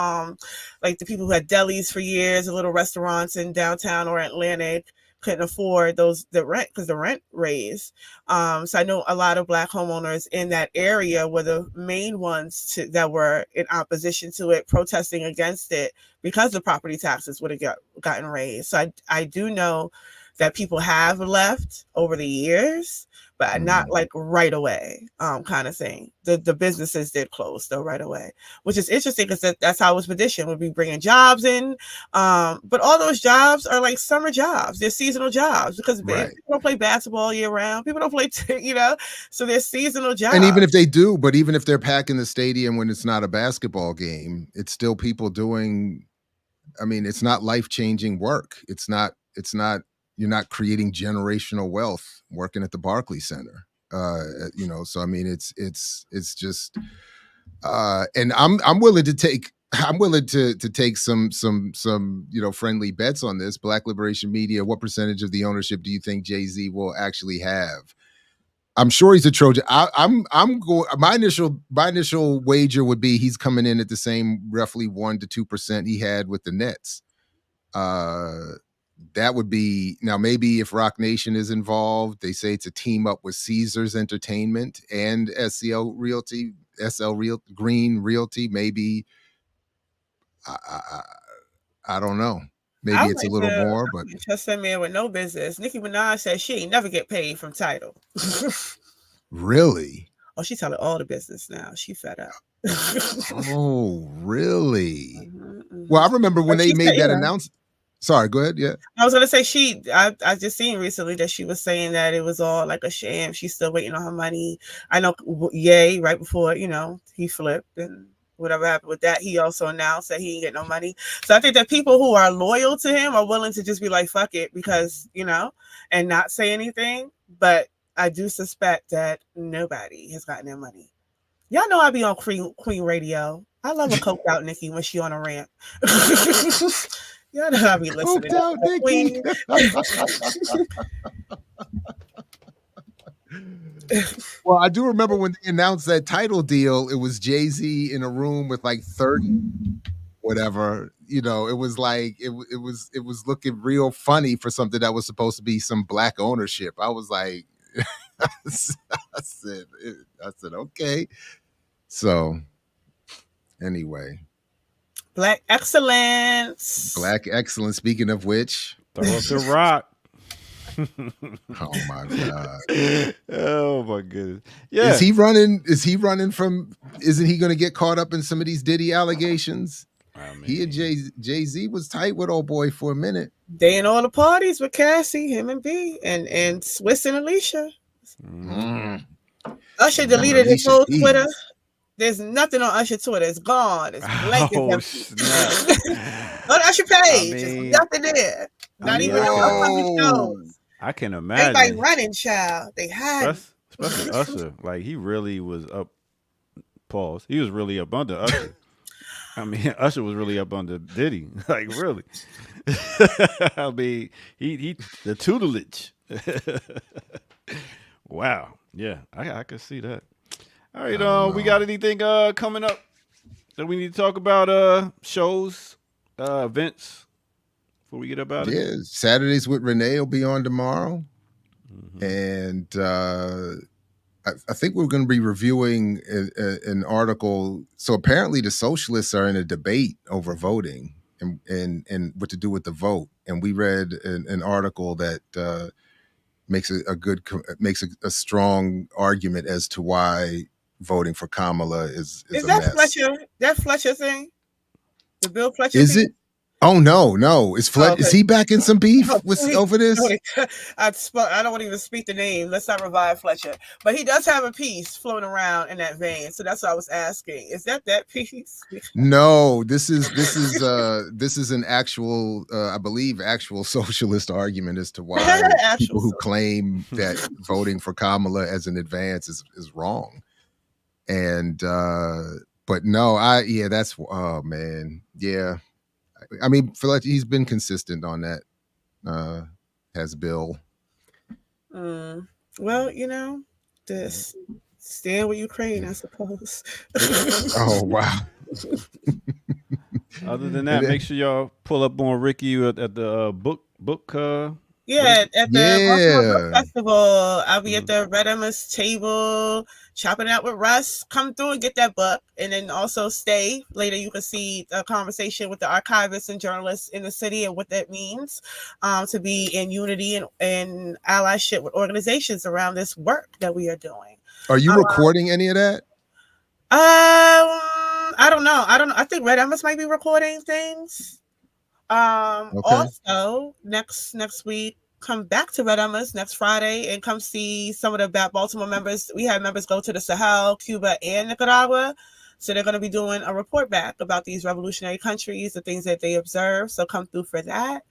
like the people who had delis for years, the little restaurants in downtown or Atlantic couldn't afford the rent because the rent raised. So I know a lot of Black homeowners in that area were the main ones that were in opposition to it, protesting against it because the property taxes would have gotten raised. So I do know that people have left over the years, but not like right away, kind of thing. The businesses did close though right away, which is interesting because that's how it was petitioned. Would be bringing jobs in, but all those jobs are like summer jobs. They're seasonal jobs because people don't play basketball year round. People don't play, so they're seasonal jobs. And even if they do, but even if they're packing the stadium when it's not a basketball game, it's still people doing. I mean, it's not life-changing work. It's not. You're not creating generational wealth working at the Barclays Center, So I mean, it's just, and I'm willing to take some friendly bets on this. Black Liberation Media. What percentage of the ownership do you think Jay-Z will actually have? I'm sure he's a Trojan. I'm going. My initial wager would be he's coming in at the same roughly 1% to 2% he had with the Nets. That would be now maybe if Rock Nation is involved, they say it's a team up with Caesars Entertainment and SL Green Realty. Maybe I don't know. Maybe it's a little more, but trust that man with no business. Nicki Minaj said she ain't never get paid from Tidal. really? Oh, she telling all the business now. She fed up. Oh, really? Well, I remember when they made that announcement. Sorry, go ahead. Yeah. I was gonna say I just seen recently that she was saying that it was all like a sham. She's still waiting on her money. I know Ye right before, he flipped and whatever happened with that, he also announced that he ain't get no money. So I think that people who are loyal to him are willing to just be like, fuck it, because, and not say anything. But I do suspect that nobody has gotten their money. Y'all know I be on Queen Radio. I love a coked out Nicki when she on a rant. Y'all know I be listening. Coked out Nicki. Well, I do remember when they announced that Tidal deal, it was Jay-Z in a room with like 30 whatever. It was like it was looking real funny for something that was supposed to be some black ownership. I was like, I said, okay. So anyway. Black excellence. Black excellence. Speaking of which, throw up the rock. Oh my God. Oh my goodness. Yeah. Is he running from, isn't he going to get caught up in some of these Diddy allegations? I mean, he and Jay-Z was tight with old boy for a minute. They in all the parties with Cassie, him and B, and Swiss and Alicia. Usher deleted his whole Twitter. There's nothing on Usher Twitter. It's gone. It's blank. Oh, on Usher page. There's nothing there. Not even on shows. I can imagine. Everybody running, child. They had. Especially Usher. Like, he really was up. Pause. He was really up under Usher. I mean, Usher was really up under Diddy. Like, really. I mean, he the tutelage. Wow. Yeah, I could see that. All right, we got anything coming up that we need to talk about? Shows, events before we get up out of here? Yeah, Saturdays with Renee will be on tomorrow. And I think we're going to be reviewing an article. So apparently the socialists are in a debate over voting and what to do with the vote. And we read an article that makes a strong argument as to why voting for Kamala is a that mess. That Fletcher thing? The Bill Fletcher Is thing? it? Oh no! Is he back in some beef over this? I don't want to even speak the name. Let's not revive Fletcher. But he does have a piece floating around in that vein. So that's what I was asking. Is that piece? No, this is an actual, I believe, actual socialist argument as to why people who claim that voting for Kamala as an advance is wrong. And but no, that's man, yeah. I mean, he's been consistent on that. Has Bill? Well, this stand with Ukraine, I suppose. Oh wow. Other than that, make sure y'all pull up on Ricky at the book. Yeah, at the Book Festival. I'll be at the Red Emma's table, chopping it out with Russ. Come through and get that book. And then also stay. Later you can see a conversation with the archivists and journalists in the city and what that means to be in unity and allyship with organizations around this work that we are doing. Are you recording any of that? I don't know. I think Red Emma's might be recording things. Also next week, come back to Red Emma's next Friday and come see some of the Baltimore members. We had members go to the Sahel, Cuba, and Nicaragua. So they're going to be doing a report back about these revolutionary countries, the things that they observe. So come through for that.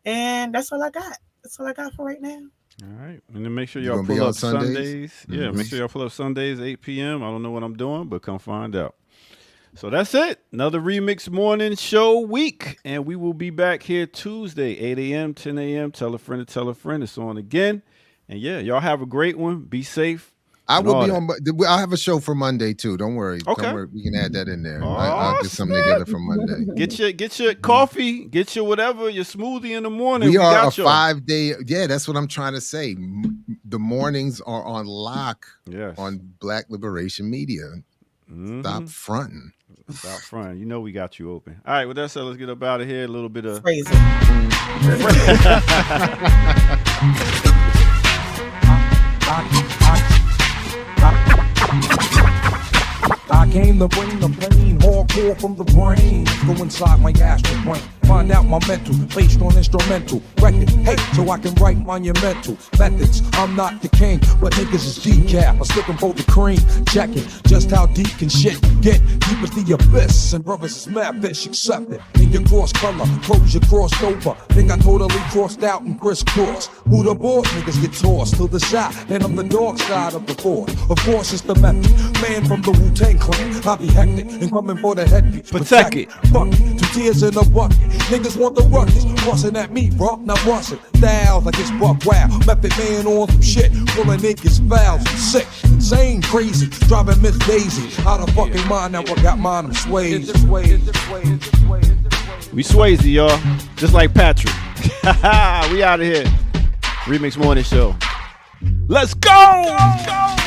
And that's all I got. That's all I got for right now. All right. And then make sure y'all pull up Sundays. Yeah, make sure y'all pull up Sundays, 8 p.m. I don't know what I'm doing, but come find out. So that's it. Another Remix Morning Show week. And we will be back here Tuesday, 8 a.m., 10 a.m. Tell a friend to tell a friend. It's on again. And yeah, y'all have a great one. Be safe. I will be on. I'll have a show for Monday too. Don't worry. Okay. Don't worry. We can add that in there. I'll get something together for Monday. Get your coffee. Get your whatever. Your smoothie in the morning. We are a 5-day. Yeah, that's what I'm trying to say. The mornings are on lock. Yes. On Black Liberation Media. Stop fronting. Stop fronting. You know we got you open. All right, with that said, let's get up out of here. A little bit of Crazy. I came to bring the pain, hardcore from the brain. Go inside my astral brain, find out my mental, based on instrumental record. Hey, so I can write monumental methods. I'm not the king, but niggas is G-cap. I stick 'em for the cream, checking just how deep can shit get. Deep as the abyss, and brothers is mad fish accepted. In your cross color, clothes you crossed over. Think I totally crossed out and crisscross. Who the board niggas get tossed to the side, and I'm the dark side of the force. Of course it's the method, man from the Wu-Tang Clan. I be hectic and coming for the headpiece. Protect it. Fuck it, 2 tears in a bucket. Niggas want the ruckus, bustin' at me, bro, not bustin'. Styles like it's buck wow. Method man on some shit, pulling niggas fouls. Sick, insane, crazy, driving Miss Daisy out of fucking mind. Now I got mine, I'm swayed. We Swayze, y'all. Just like Patrick. We out of here. Remix Morning Show. Let's go!